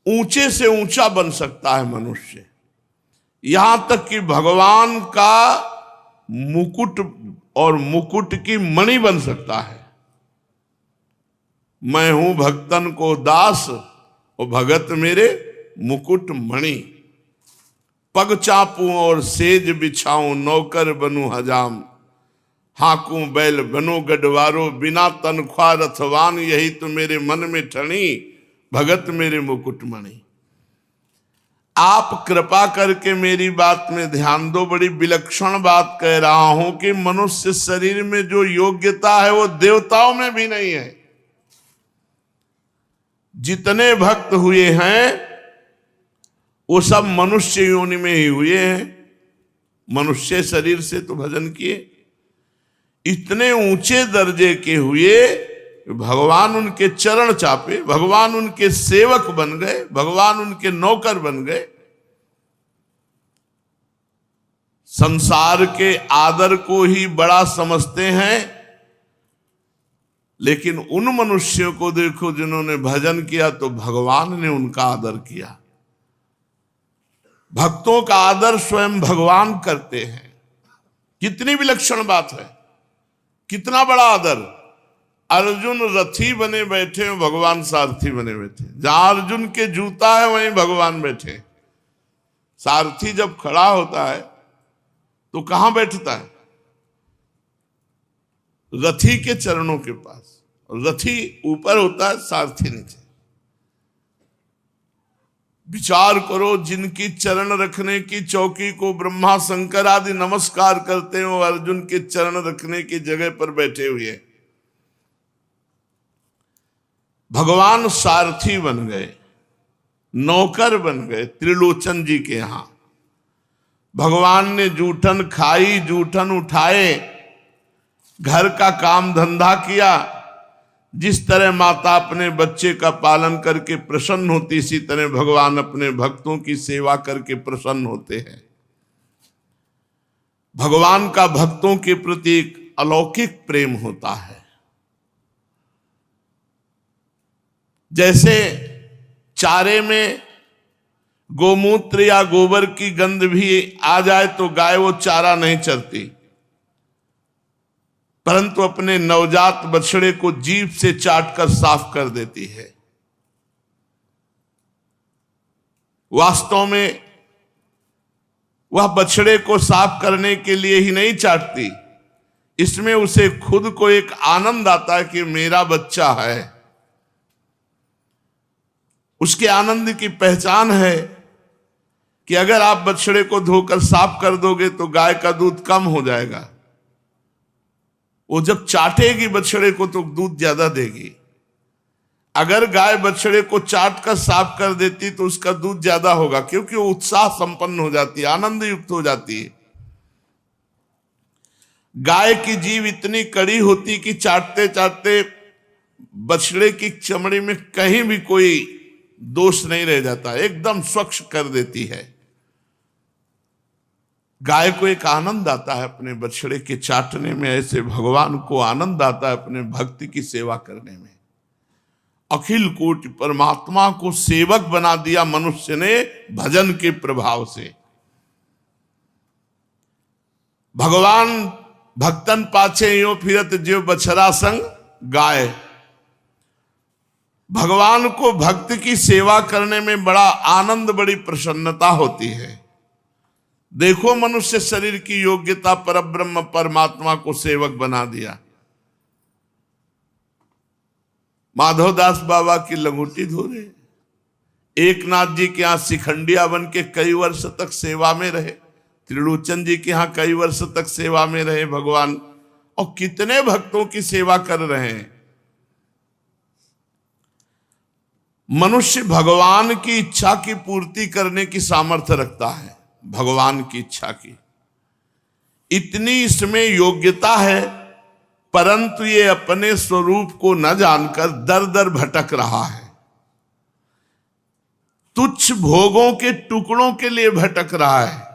A: ऊंचे से ऊंचा बन सकता है मनुष्य, यहां तक कि भगवान का मुकुट और मुकुट की मणि बन सकता है। मैं हूं भक्तन को दास और भगत मेरे मुकुट मणि। पग चापूं और सेज बिछाऊं, नौकर बनूं हजाम। हाकूं बैल बनो गडवारो, बिना तनख्वाह रथवान। यही तो मेरे मन में ठनी, भगत मेरे मुकुट मणि। आप कृपा करके मेरी बात में ध्यान दो। बड़ी विलक्षण बात कह रहा हूं कि मनुष्य शरीर में जो योग्यता है वो देवताओं में भी नहीं है। जितने भक्त हुए हैं वो सब मनुष्य योनि में ही हुए हैं। मनुष्य शरीर से तो भजन किए, इतने ऊंचे दर्जे के हुए, भगवान उनके चरण चापे, भगवान उनके सेवक बन गए, भगवान उनके नौकर बन गए। संसार के आदर को ही बड़ा समझते हैं, लेकिन उन मनुष्यों को देखो जिन्होंने भजन किया तो भगवान ने उनका आदर किया। भक्तों का आदर स्वयं भगवान करते हैं। कितनी विलक्षण बात है, कितना बड़ा आदर। अर्जुन रथी बने बैठे, भगवान सारथी बने बैठे। जहां अर्जुन के जूता है वहीं भगवान बैठे। सारथी जब खड़ा होता है तो कहां बैठता है? रथी के चरणों के पास। रथी ऊपर होता है, सारथी नीचे। विचार करो, जिनकी चरण रखने की चौकी को ब्रह्मा शंकर आदि नमस्कार करते हो, अर्जुन के चरण रखने की जगह पर बैठे हुए। भगवान सारथी बन गए, नौकर बन गए त्रिलोचन जी के यहां। भगवान ने जूठन खाई, जूठन उठाए, घर का काम धंधा किया। जिस तरह माता अपने बच्चे का पालन करके प्रसन्न होती, इसी तरह भगवान अपने भक्तों की सेवा करके प्रसन्न होते हैं। भगवान का भक्तों के प्रति एक अलौकिक प्रेम होता है। जैसे चारे में गोमूत्र या गोबर की गंध भी आ जाए तो गाय वो चारा नहीं चरती, परंतु अपने नवजात बछड़े को जीभ से चाटकर साफ कर देती है। वास्तव में वह बछड़े को साफ करने के लिए ही नहीं चाटती, इसमें उसे खुद को एक आनंद आता है कि मेरा बच्चा है। उसके आनंद की पहचान है कि अगर आप बछड़े को धोकर साफ कर दोगे तो गाय का दूध कम हो जाएगा। वो जब चाटेगी बछड़े को तो दूध ज्यादा देगी। अगर गाय बछड़े को चाट कर साफ कर देती तो उसका दूध ज्यादा होगा, क्योंकि वो उत्साह संपन्न हो जाती है, आनंद युक्त हो जाती है। गाय की जीभ इतनी कड़ी होती कि चाटते चाटते बछड़े की चमड़ी में कहीं भी कोई दोष नहीं रह जाता, एकदम स्वच्छ कर देती है। गाय को एक आनंद आता है अपने बछड़े के चाटने में, ऐसे भगवान को आनंद आता है अपने भक्ति की सेवा करने में। अखिल कोटि परमात्मा को सेवक बना दिया मनुष्य ने भजन के प्रभाव से। भगवान भक्तन पाछे यो फिरत जो बछड़ा संग गाय। भगवान को भक्त की सेवा करने में बड़ा आनंद, बड़ी प्रसन्नता होती है। देखो मनुष्य शरीर की योग्यता परब्रह्म परमात्मा को सेवक बना दिया। माधवदास बाबा की लंगोटी धो रहे, एकनाथ जी के यहां शिखंडिया बन के कई वर्ष तक सेवा में रहे, त्रिलोचन जी के यहां कई वर्ष तक सेवा में रहे भगवान, और कितने भक्तों की सेवा कर रहे हैं। मनुष्य भगवान की इच्छा की पूर्ति करने की सामर्थ्य रखता है, भगवान की इच्छा की इतनी इसमें योग्यता है, परंतु ये अपने स्वरूप को न जानकर दर दर भटक रहा है। तुच्छ भोगों के टुकड़ों के लिए भटक रहा है।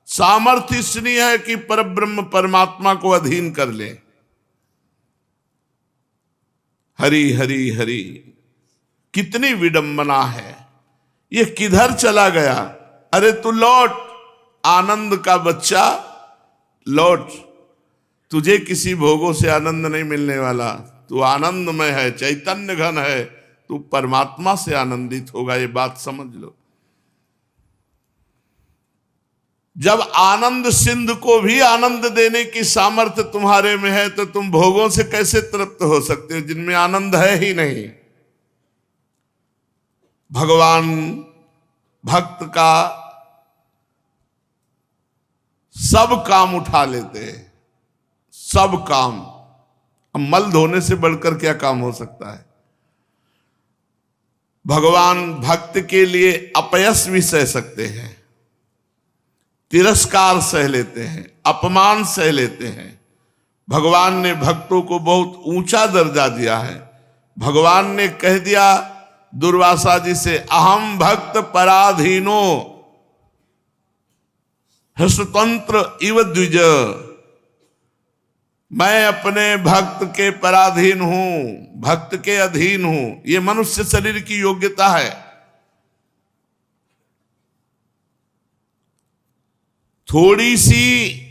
A: सामर्थ्य इसलिए है कि परब्रह्म परमात्मा को अधीन कर ले। हरि हरि हरि, कितनी विडंबना है। ये किधर चला गया? अरे तू लौट, आनंद का बच्चा लौट। तुझे किसी भोगों से आनंद नहीं मिलने वाला। तू आनंदमय है, चैतन्य घन है, तू परमात्मा से आनंदित होगा, ये बात समझ लो। जब आनंद सिंधु को भी आनंद देने की सामर्थ्य तुम्हारे में है तो तुम भोगों से कैसे तृप्त हो सकते हो जिनमें आनंद है ही नहीं। भगवान भक्त का सब काम उठा लेते हैं, सब काम। अब मल धोने से बढ़कर क्या काम हो सकता है। भगवान भक्त के लिए अपयश भी सह सकते हैं, तिरस्कार सह लेते हैं, अपमान सह लेते हैं। भगवान ने भक्तों को बहुत ऊंचा दर्जा दिया है। भगवान ने कह दिया दुर्वासा जी से, अहम भक्त पराधीनो स्वतंत्र इव द्विज। मैं अपने भक्त के पराधीन हूं, भक्त के अधीन हूं। ये मनुष्य शरीर की योग्यता है। थोड़ी सी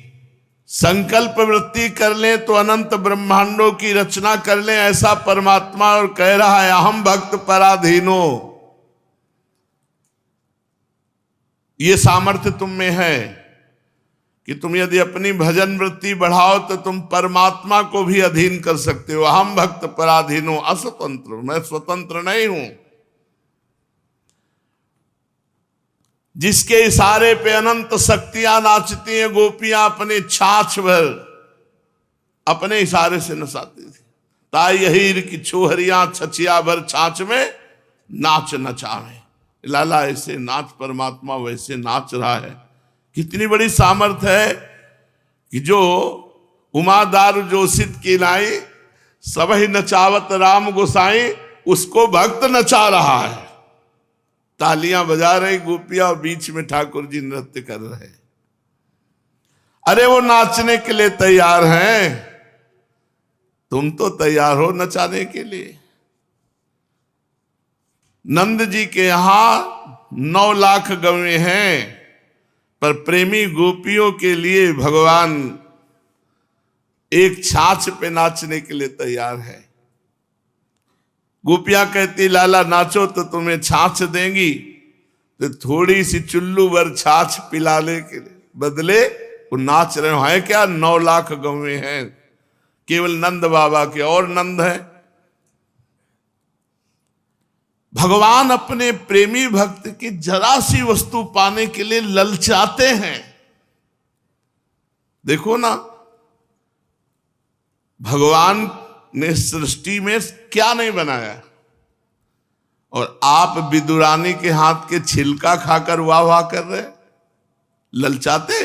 A: संकल्प वृत्ति कर ले तो अनंत ब्रह्मांडों की रचना कर ले, ऐसा परमात्मा और कह रहा है अहम भक्त पराधीनो। ये सामर्थ्य तुम में है कि तुम यदि अपनी भजन वृत्ति बढ़ाओ तो तुम परमात्मा को भी अधीन कर सकते हो। अहम भक्त पराधीनो अस्वतंत्र, मैं स्वतंत्र नहीं हूं। जिसके इशारे पे अनंत शक्तियां नाचती हैं, गोपियां अपने छाछ भर अपने इशारे से नचाती थी। ताई यही की छोहरियां छछिया भर छाछ में नाच नचावे। लाला ऐसे नाच, परमात्मा वैसे नाच रहा है। कितनी बड़ी सामर्थ्य है कि जो उमादार जोशित की लाई, सबही नचावत राम गोसाई, उसको भक्त नचा रहा है। तालियां बजा रही गोपियां और बीच में ठाकुर जी नृत्य कर रहे। अरे वो नाचने के लिए तैयार हैं, तुम तो तैयार हो नचाने के लिए। नंद जी के यहां 9 लाख गवें हैं, पर प्रेमी गोपियों के लिए भगवान एक छाछ पे नाचने के लिए तैयार है। गोपियां कहती लाला नाचो तो तुम्हें छाछ देंगी, तो थोड़ी सी चुल्लू भर छाछ पिलाने के लिए बदले वो नाच रहे हैं। क्या 9 लाख गवें हैं केवल नंद बाबा के, और नंद है। भगवान अपने प्रेमी भक्त की जरा सी वस्तु पाने के लिए ललचाते हैं। देखो ना, भगवान ने सृष्टि में क्या नहीं बनाया, और आप विदुरानी के हाथ के छिलका खाकर वाह वाह कर रहे, ललचाते।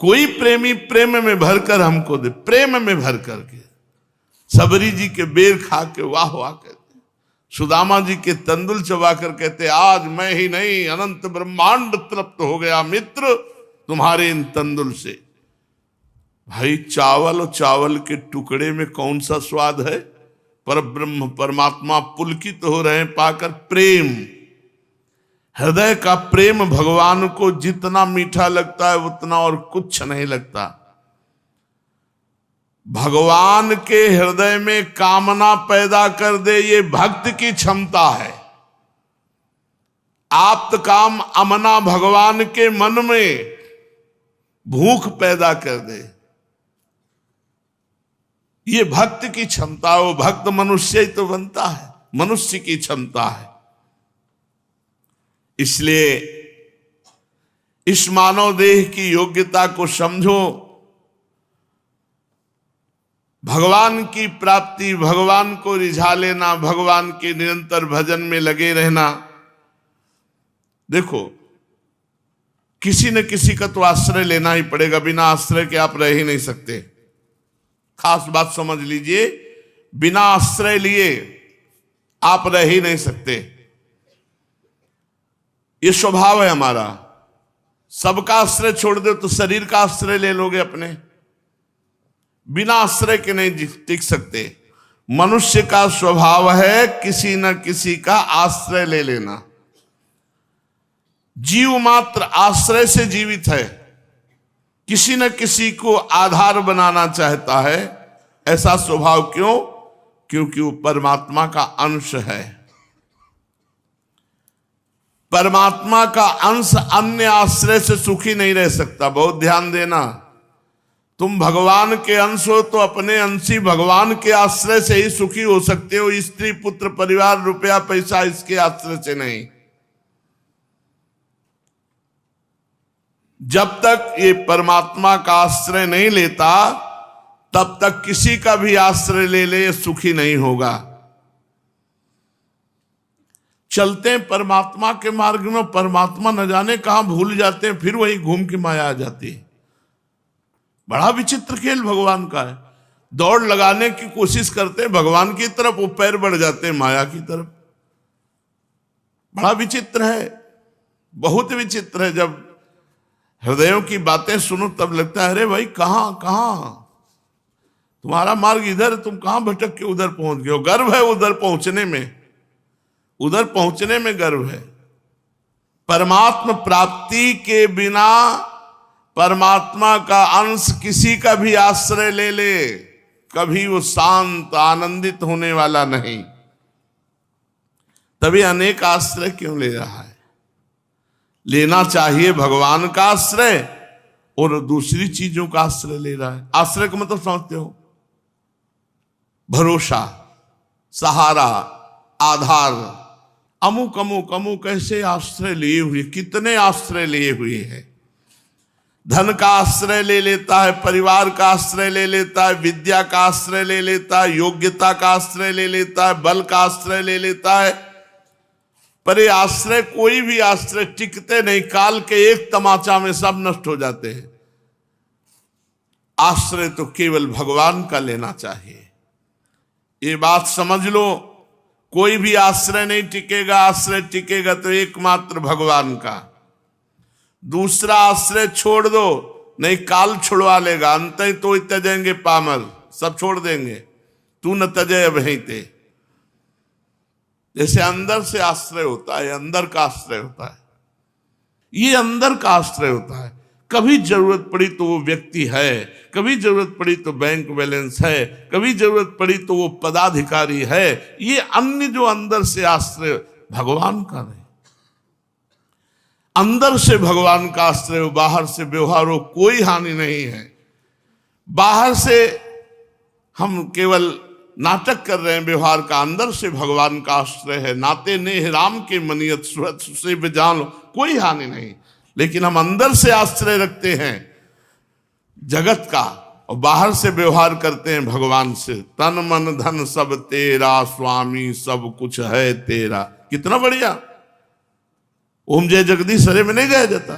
A: कोई प्रेमी प्रेम में भरकर हमको दे, प्रेम में भर करके। सबरी जी के बेर खा के वाह वाह कहते, सुदामा जी के तंदुल चबाकर कहते आज मैं ही नहीं अनंत ब्रह्मांड तृप्त हो गया मित्र तुम्हारे इन तंदुल से। भाई चावल और चावल के टुकड़े में कौन सा स्वाद है? पर ब्रह्म परमात्मा पुलकित हो रहे हैं पाकर प्रेम। हृदय का प्रेम भगवान को जितना मीठा लगता है उतना और कुछ नहीं लगता। भगवान के हृदय में कामना पैदा कर दे, ये भक्त की क्षमता है। आप्त काम अमना भगवान के मन में भूख पैदा कर दे, ये भक्त की क्षमता। वो भक्त मनुष्य ही तो बनता है, मनुष्य की क्षमता है। इसलिए इस मानव देह की योग्यता को समझो। भगवान की प्राप्ति, भगवान को रिझा लेना, भगवान के निरंतर भजन में लगे रहना। देखो, किसी न किसी का तो आश्रय लेना ही पड़ेगा, बिना आश्रय के आप रह ही नहीं सकते। खास बात समझ लीजिए, बिना आश्रय लिए आप रह ही नहीं सकते। ये स्वभाव है हमारा। सबका आश्रय छोड़ दो तो शरीर का आश्रय ले लोगे अपने, बिना आश्रय के नहीं टिक सकते। मनुष्य का स्वभाव है किसी न किसी का आश्रय ले लेना। जीव मात्र आश्रय से जीवित है, किसी न किसी को आधार बनाना चाहता है। ऐसा स्वभाव क्यों? क्योंकि वो परमात्मा का अंश है। परमात्मा का अंश अन्य आश्रय से सुखी नहीं रह सकता। बहुत ध्यान देना, तुम भगवान के अंश हो तो अपने अंशी भगवान के आश्रय से ही सुखी हो सकते हो। स्त्री पुत्र परिवार रुपया पैसा इसके आश्रय से नहीं। जब तक ये परमात्मा का आश्रय नहीं लेता तब तक किसी का भी आश्रय ले ले सुखी नहीं होगा। चलते हैं परमात्मा के मार्ग में, परमात्मा न जाने कहां भूल जाते हैं, फिर वही घूम के माया आ जाती है। बड़ा विचित्र खेल भगवान का है। दौड़ लगाने की कोशिश करते हैं भगवान की तरफ, वो पैर बढ़ जाते हैं माया की तरफ। बड़ा विचित्र है, बहुत विचित्र है। जब हृदयों की बातें सुनो तब लगता है अरे भाई कहां कहां तुम्हारा मार्ग इधर, तुम कहां भटक के उधर पहुंच गए हो। गर्व है उधर पहुंचने में, उधर पहुंचने में गर्व है। परमात्मा प्राप्ति के बिना परमात्मा का अंश किसी का भी आश्रय ले ले, कभी वो शांत आनंदित होने वाला नहीं। तभी अनेक आश्रय क्यों ले रहा है? लेना चाहिए भगवान का आश्रय और दूसरी चीजों का आश्रय ले रहा है। आश्रय का मतलब समझते हो? भरोसा, सहारा, आधार। अमुक अमुक अमुक ऐसे आश्रय लिए हुए, कितने आश्रय लिए हुए हैं। धन का आश्रय ले लेता है, परिवार का आश्रय ले लेता है, विद्या का आश्रय ले लेता है, योग्यता का आश्रय ले लेता है, बल का आश्रय ले लेता है। पर ये आश्रय, कोई भी आश्रय टिकते नहीं, काल के एक तमाचा में सब नष्ट हो जाते हैं। आश्रय तो केवल भगवान का लेना चाहिए, ये बात समझ लो। कोई भी आश्रय नहीं टिकेगा, आश्रय टिकेगा तो एकमात्र भगवान का। दूसरा आश्रय छोड़ दो, नहीं काल छुड़वा लेगा, अंत तो त्यजेंगे पामर, सब छोड़ देंगे, तू न तजय वहीं ते। जैसे अंदर से आश्रय होता है, अंदर का आश्रय होता है, ये अंदर का आश्रय होता है। कभी जरूरत पड़ी तो वो व्यक्ति है, कभी जरूरत पड़ी तो बैंक बैलेंस है, कभी जरूरत पड़ी तो वो पदाधिकारी है। ये अन्य जो अंदर से आश्रय, भगवान का नहीं। अंदर से भगवान का आश्रय हो, बाहर से व्यवहार हो, कोई हानि नहीं है। बाहर से हम केवल नाटक कर रहे हैं व्यवहार का, अंदर से भगवान का आश्रय है। नाते नेह राम के मनियत से बेजान लो, कोई हानि नहीं। लेकिन हम अंदर से आश्रय रखते हैं जगत का और बाहर से व्यवहार करते हैं भगवान से। तन मन धन सब तेरा स्वामी, सब कुछ है तेरा। कितना बढ़िया, ओम जय जगदीश हरे में नहीं गाया जाता?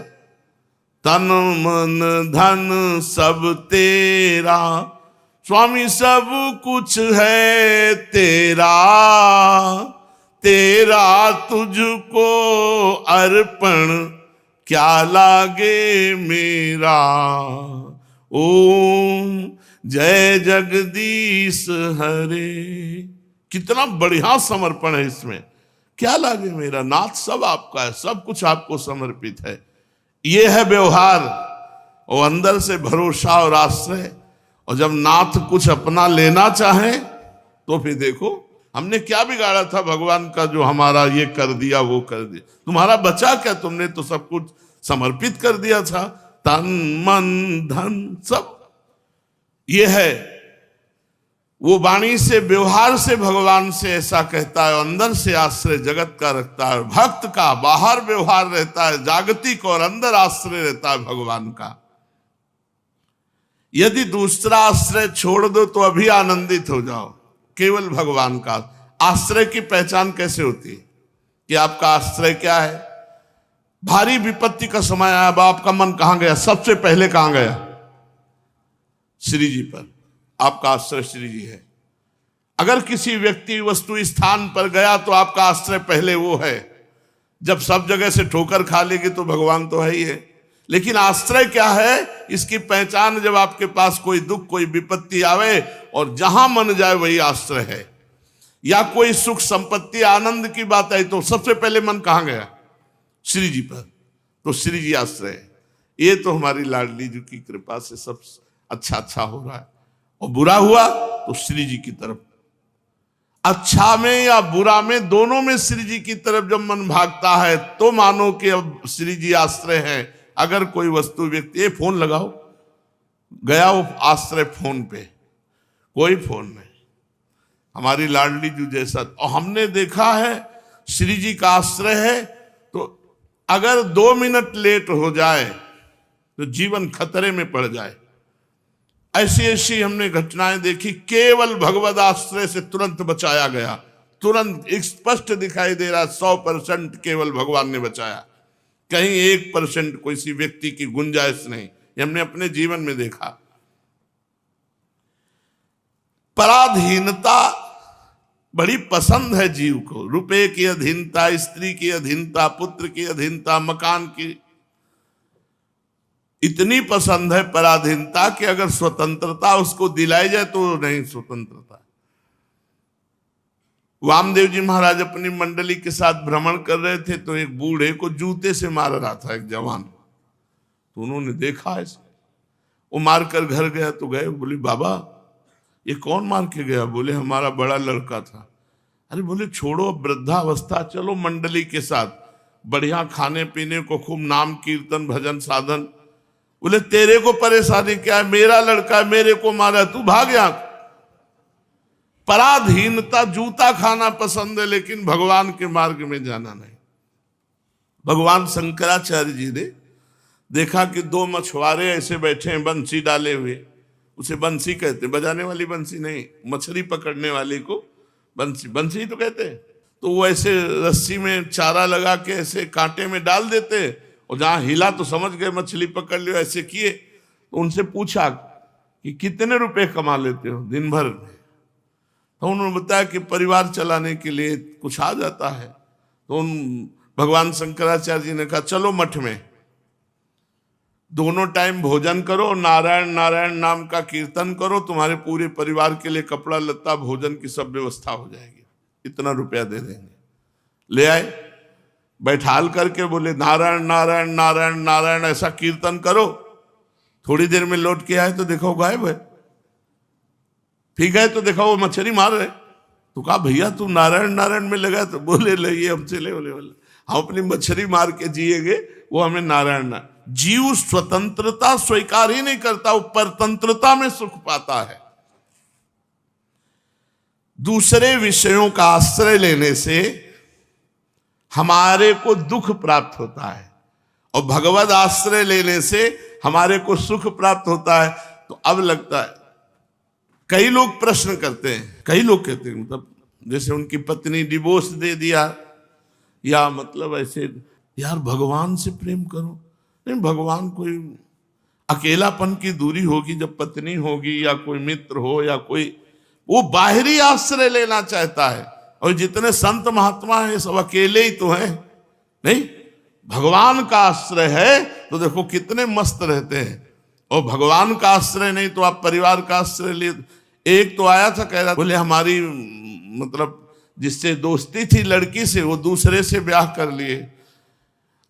A: तन मन धन सब तेरा स्वामी, सब कुछ है तेरा, तेरा तुझको अर्पण क्या लागे मेरा। ओम जय जगदीश हरे। कितना बढ़िया समर्पण है इसमें। क्या लागे मेरा, नाथ सब आपका है, सब कुछ आपको समर्पित है। ये है व्यवहार और अंदर से भरोसा और आश्रय। और जब नाथ कुछ अपना लेना चाहे तो फिर देखो हमने क्या बिगाड़ा था भगवान का, जो हमारा ये कर दिया वो कर दिया। तुम्हारा बचा क्या, तुमने तो सब कुछ समर्पित कर दिया था, तन मन धन सब। ये है वो वाणी से व्यवहार से भगवान से ऐसा कहता है, अंदर से आश्रय जगत का रखता है। भक्त का बाहर व्यवहार रहता है जागतिक और अंदर आश्रय रहता है भगवान का। यदि दूसरा आश्रय छोड़ दो तो अभी आनंदित हो जाओ, केवल भगवान का आश्रय की पहचान कैसे होती है कि आपका आश्रय क्या है। भारी विपत्ति का समय आया, अब आपका मन कहां गया, सबसे पहले कहां गया? श्री जी पर। आपका आश्रय श्री जी है। अगर किसी व्यक्ति वस्तु स्थान पर गया तो आपका आश्रय पहले वो है। जब सब जगह से ठोकर खा लेगी तो भगवान तो है ही है। लेकिन आश्रय क्या है, इसकी पहचान जब आपके पास कोई दुख कोई विपत्ति आवे और जहां मन जाए वही आश्रय है। या कोई सुख संपत्ति आनंद की बात आई तो सबसे पहले मन कहां गया? श्री जी पर। तो श्री जी आश्रय है। ये तो हमारी लाडली जी की कृपा से सब अच्छा अच्छा हो रहा है, और बुरा हुआ तो श्री जी की तरफ। अच्छा में या बुरा में, दोनों में श्री जी की तरफ जब मन भागता है तो मानो कि अब श्री जी आश्रय है। अगर कोई वस्तु व्यक्ति, ये फोन लगाओ, गया वो आश्रय फोन पे, कोई फोन नहीं। हमारी लाडली जी जैसा, और हमने देखा है श्री जी का आश्रय है तो अगर 2 मिनट लेट हो जाए तो जीवन खतरे में पड़ जाए। ऐसी ऐसी हमने घटनाएं देखी, केवल भगवद आश्रय से तुरंत बचाया गया। तुरंत स्पष्ट दिखाई दे रहा 100% केवल भगवान ने बचाया, कहीं 1% किसी व्यक्ति की गुंजाइश नहीं। ये हमने अपने जीवन में देखा। पराधीनता बड़ी पसंद है जीव को। रुपए की अधीनता, स्त्री की अधीनता, पुत्र की अधीनता, मकान की इतनी पसंद है पराधीनता कि अगर स्वतंत्रता उसको दिलाई जाए तो नहीं स्वतंत्रता। वामदेव जी महाराज अपनी मंडली के साथ भ्रमण कर रहे थे तो एक बूढ़े को जूते से मार रहा था एक जवान। तो उन्होंने देखा ऐसे, वो मार कर घर गया तो गए, बोले बाबा ये कौन मार के गया? बोले हमारा बड़ा लड़का था। अरे बोले छोड़ो वृद्धावस्था, चलो मंडली के साथ बढ़िया खाने पीने को, खूब नाम कीर्तन भजन साधन। बोले तेरे को परेशानी क्या है, मेरा लड़का है, मेरे को मारा, तू भाग यहां। पराधीनता, जूता खाना पसंद है लेकिन भगवान के मार्ग में जाना नहीं। भगवान शंकराचार्य जी ने देखा कि 2 मछुआरे ऐसे बैठे हैं बंसी डाले हुए। उसे बंसी कहते, बजाने वाली बंसी नहीं, मछली पकड़ने वाली को बंसी, बंसी ही तो कहते हैं। तो वो ऐसे रस्सी में चारा लगा के ऐसे कांटे में डाल देते, और जहां हिला तो समझ गए मछली पकड़ लियो, ऐसे किए। तो उनसे पूछा कि कितने रुपए कमा लेते हो दिन भर में? तो उन्होंने बताया कि परिवार चलाने के लिए कुछ आ जाता है। तो भगवान शंकराचार्य जी ने कहा चलो मठ में दोनों टाइम भोजन करो, नारायण नारायण नाम का कीर्तन करो, तुम्हारे पूरे परिवार के लिए कपड़ा लत्ता भोजन की सब व्यवस्था हो जाएगी, इतना रुपया दे देंगे। ले आए, बैठाल करके बोले नारायण नारायण नारायण नारायण ऐसा कीर्तन करो। थोड़ी देर में लौट के आए तो देखो गायब है। फिर गए तो देखा वो मछली मार रहे। तो कहा भैया तू नारायण नारायण में लगा? तो बोले ले ये हमसे ले, बोले हम अपनी मछली मार के जिएंगे, वो हमें नारायण ना। जीव स्वतंत्रता स्वीकार ही नहीं करता, वो परतंत्रता में सुख पाता है। दूसरे विषयों का आश्रय लेने से हमारे को दुख प्राप्त होता है और भगवद आश्रय लेने से हमारे को सुख प्राप्त होता है। तो अब लगता है, कई लोग प्रश्न करते हैं, कई लोग कहते हैं मतलब जैसे उनकी पत्नी डिवोर्स दे दिया, या मतलब ऐसे यार भगवान से प्रेम करो। नहीं, भगवान कोई अकेलापन की दूरी होगी जब पत्नी होगी या कोई मित्र हो या कोई, वो बाहरी आश्रय लेना चाहता है। और जितने संत महात्मा हैं सब अकेले ही तो हैं। नहीं, भगवान का आश्रय है तो देखो कितने मस्त रहते हैं। और भगवान का आश्रय नहीं तो आप परिवार का आश्रय लिए। एक तो आया था, कह रहा बोले हमारी मतलब जिससे दोस्ती थी लड़की से, वो दूसरे से ब्याह कर लिए,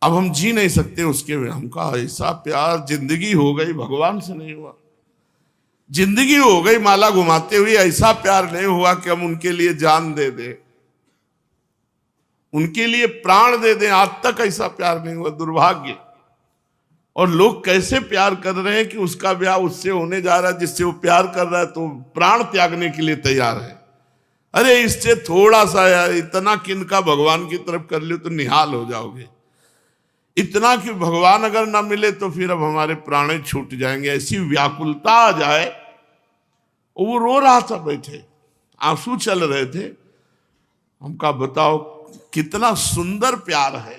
A: अब हम जी नहीं सकते उसके। हम कहा ऐसा प्यार जिंदगी हो गई, भगवान से नहीं हुआ। जिंदगी हो गई माला घुमाते हुए, ऐसा प्यार नहीं हुआ कि हम उनके लिए जान दे दें, उनके लिए प्राण दे दें। आज तक ऐसा प्यार नहीं हुआ, दुर्भाग्य। और लोग कैसे प्यार कर रहे हैं कि उसका ब्याह उससे होने जा रहा है जिससे वो प्यार कर रहा है, तो प्राण त्यागने के लिए तैयार है। अरे इससे थोड़ा सा यार, इतना किनका भगवान की तरफ कर लियो तो निहाल हो जाओगे। इतना कि भगवान अगर ना मिले तो फिर अब हमारे प्राण छूट जाएंगे, ऐसी व्याकुलता आ जाए। वो रो रहा था, बैठे आंसू चल रहे थे। हम कहा बताओ कितना सुंदर प्यार है,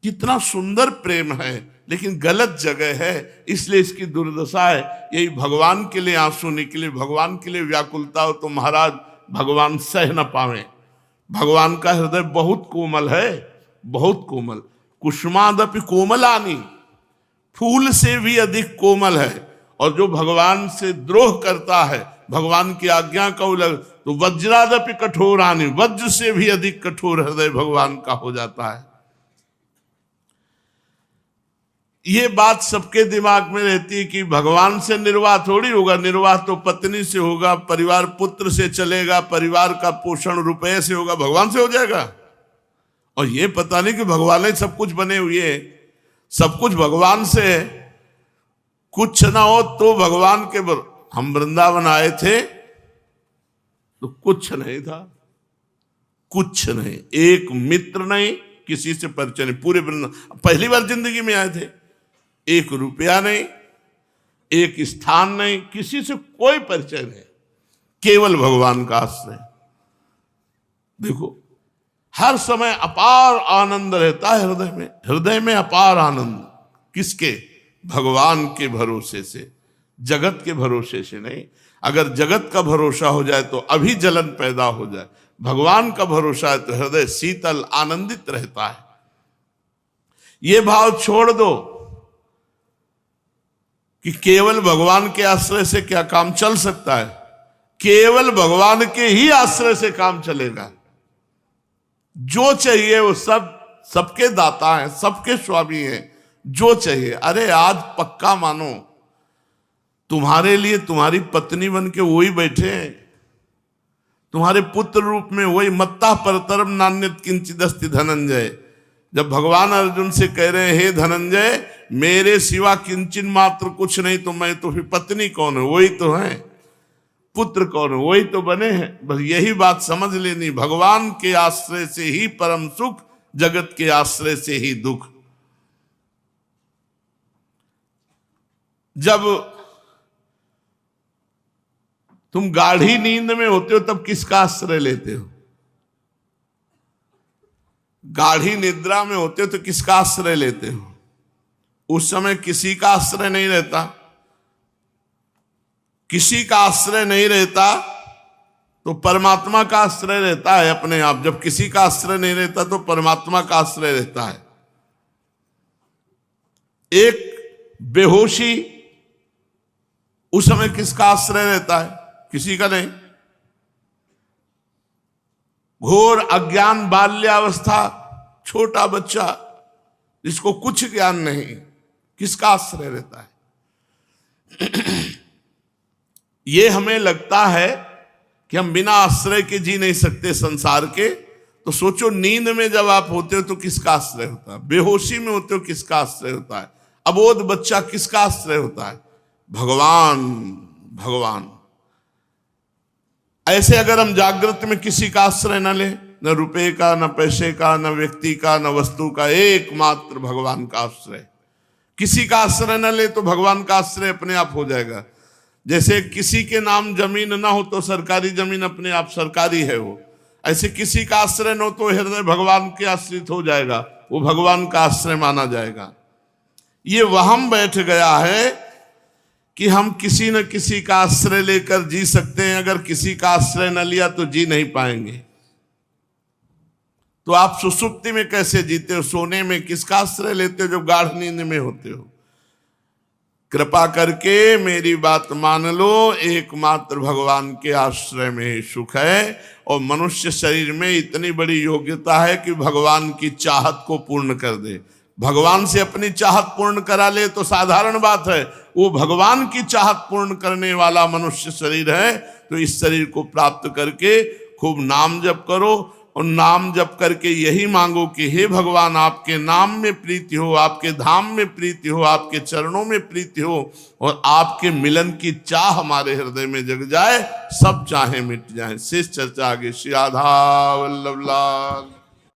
A: कितना सुंदर प्रेम है, लेकिन गलत जगह है, इसलिए इसकी दुर्दशा है। यही भगवान के लिए आंसू निकले, भगवान के लिए व्याकुलता हो तो महाराज भगवान सह न पावे। भगवान का हृदय बहुत कोमल है, बहुत कोमल। कुसुमादपि कोमलानी, फूल से भी अधिक कोमल है। और जो भगवान से द्रोह करता है, भगवान की आज्ञा का उल्लंघन, तो वज्रादपि कठोरानी, वज्र से भी अधिक कठोर हृदय भगवान का हो जाता है। ये बात सबके दिमाग में रहती है कि भगवान से निर्वाह थोड़ी होगा, निर्वाह तो पत्नी से होगा, परिवार पुत्र से चलेगा, परिवार का पोषण रुपए से होगा, भगवान से हो जाएगा। और ये पता नहीं कि भगवान ही सब कुछ बने हुए हैं, सब कुछ भगवान से है। कुछ ना हो तो भगवान के हम वृंदावन आए थे तो कुछ नहीं था, कुछ नहीं, एक मित्र नहीं, किसी से परिचय नहीं। पूरे वृंदावन पहली बार जिंदगी में आए थे, एक रुपया नहीं, एक स्थान नहीं, किसी से कोई परिचय नहीं, केवल भगवान का आश्रय। देखो हर समय अपार आनंद रहता है हृदय में, हृदय में अपार आनंद। किसके? भगवान के भरोसे से, जगत के भरोसे से नहीं। अगर जगत का भरोसा हो जाए तो अभी जलन पैदा हो जाए, भगवान का भरोसा है तो हृदय शीतल आनंदित रहता है। ये भाव छोड़ दो कि केवल भगवान के आश्रय से क्या काम चल सकता है। केवल भगवान के ही आश्रय से काम चलेगा। जो चाहिए वो सब सबके दाता हैं, सबके स्वामी हैं। जो चाहिए, अरे आज पक्का मानो तुम्हारे लिए तुम्हारी पत्नी बन के वही बैठे हैं, तुम्हारे पुत्र रूप में वही। मत्ता परतरम नान्यत किंचिदस्ति धनंजय। जब भगवान अर्जुन से कह रहे हैं हे धनंजय मेरे सिवा किंचन मात्र कुछ नहीं, तो मैं तो फिर पत्नी कौन है? वही तो है। पुत्र कौन है? वही तो बने हैं। बस यही बात समझ लेनी, भगवान के आश्रय से ही परम सुख, जगत के आश्रय से ही दुख। जब तुम गाढ़ी नींद में होते हो तब किसका आश्रय लेते हो? गाढ़ी निद्रा में होते हो तो किसका आश्रय लेते हो? उस समय किसी का आश्रय नहीं रहता, किसी का आश्रय नहीं रहता तो परमात्मा का आश्रय रहता है अपने आप। जब किसी का आश्रय नहीं रहता तो परमात्मा का आश्रय रहता है। एक बेहोशी, उस समय किसका आश्रय रहता है? किसी का नहीं। घोर अज्ञान बाल्यावस्था, छोटा बच्चा जिसको कुछ ज्ञान नहीं, किसका आश्रय रहता है? ये हमें लगता है कि हम बिना आश्रय के जी नहीं सकते संसार के। तो सोचो, नींद में जब आप होते हो तो किसका आश्रय होता है? बेहोशी में होते हो किसका आश्रय होता है? अबोध बच्चा किसका आश्रय होता है? भगवान। भगवान। ऐसे अगर हम जागृत में किसी का आश्रय न ले, न रुपए का, न पैसे का, न व्यक्ति का, न वस्तु का, एकमात्र भगवान का आश्रय। किसी का आश्रय न ले तो भगवान का आश्रय अपने आप हो जाएगा। जैसे किसी के नाम जमीन ना हो तो सरकारी जमीन अपने आप सरकारी है वो, ऐसे किसी का आश्रय न हो तो हृदय भगवान के आश्रित हो जाएगा, वो भगवान का आश्रय माना जाएगा। ये वहम बैठ गया है कि हम किसी न किसी का आश्रय लेकर जी सकते हैं। अगर किसी का आश्रय न लिया तो जी नहीं पाएंगे। तो आप सुसुप्ति में कैसे जीते हो? सोने में किसका आश्रय लेते हो जब गाढ़ नींद में होते हो? कृपा करके मेरी बात मान लो, एकमात्र भगवान के आश्रय में ही सुख है। और मनुष्य शरीर में इतनी बड़ी योग्यता है कि भगवान की चाहत को पूर्ण कर दे। भगवान से अपनी चाहत पूर्ण करा ले तो साधारण बात है, वो भगवान की चाहत पूर्ण करने वाला मनुष्य शरीर है। तो इस शरीर को प्राप्त करके खूब नाम जप करो, और नाम जप करके यही मांगो कि हे भगवान, आपके नाम में प्रीति हो, आपके धाम में प्रीति हो, आपके चरणों में प्रीति हो, और आपके मिलन की चाह हमारे हृदय में जग जाए, सब चाहे मिट जाए। शेष चर्चा आगे। श्री राधा वल्लभ लाल।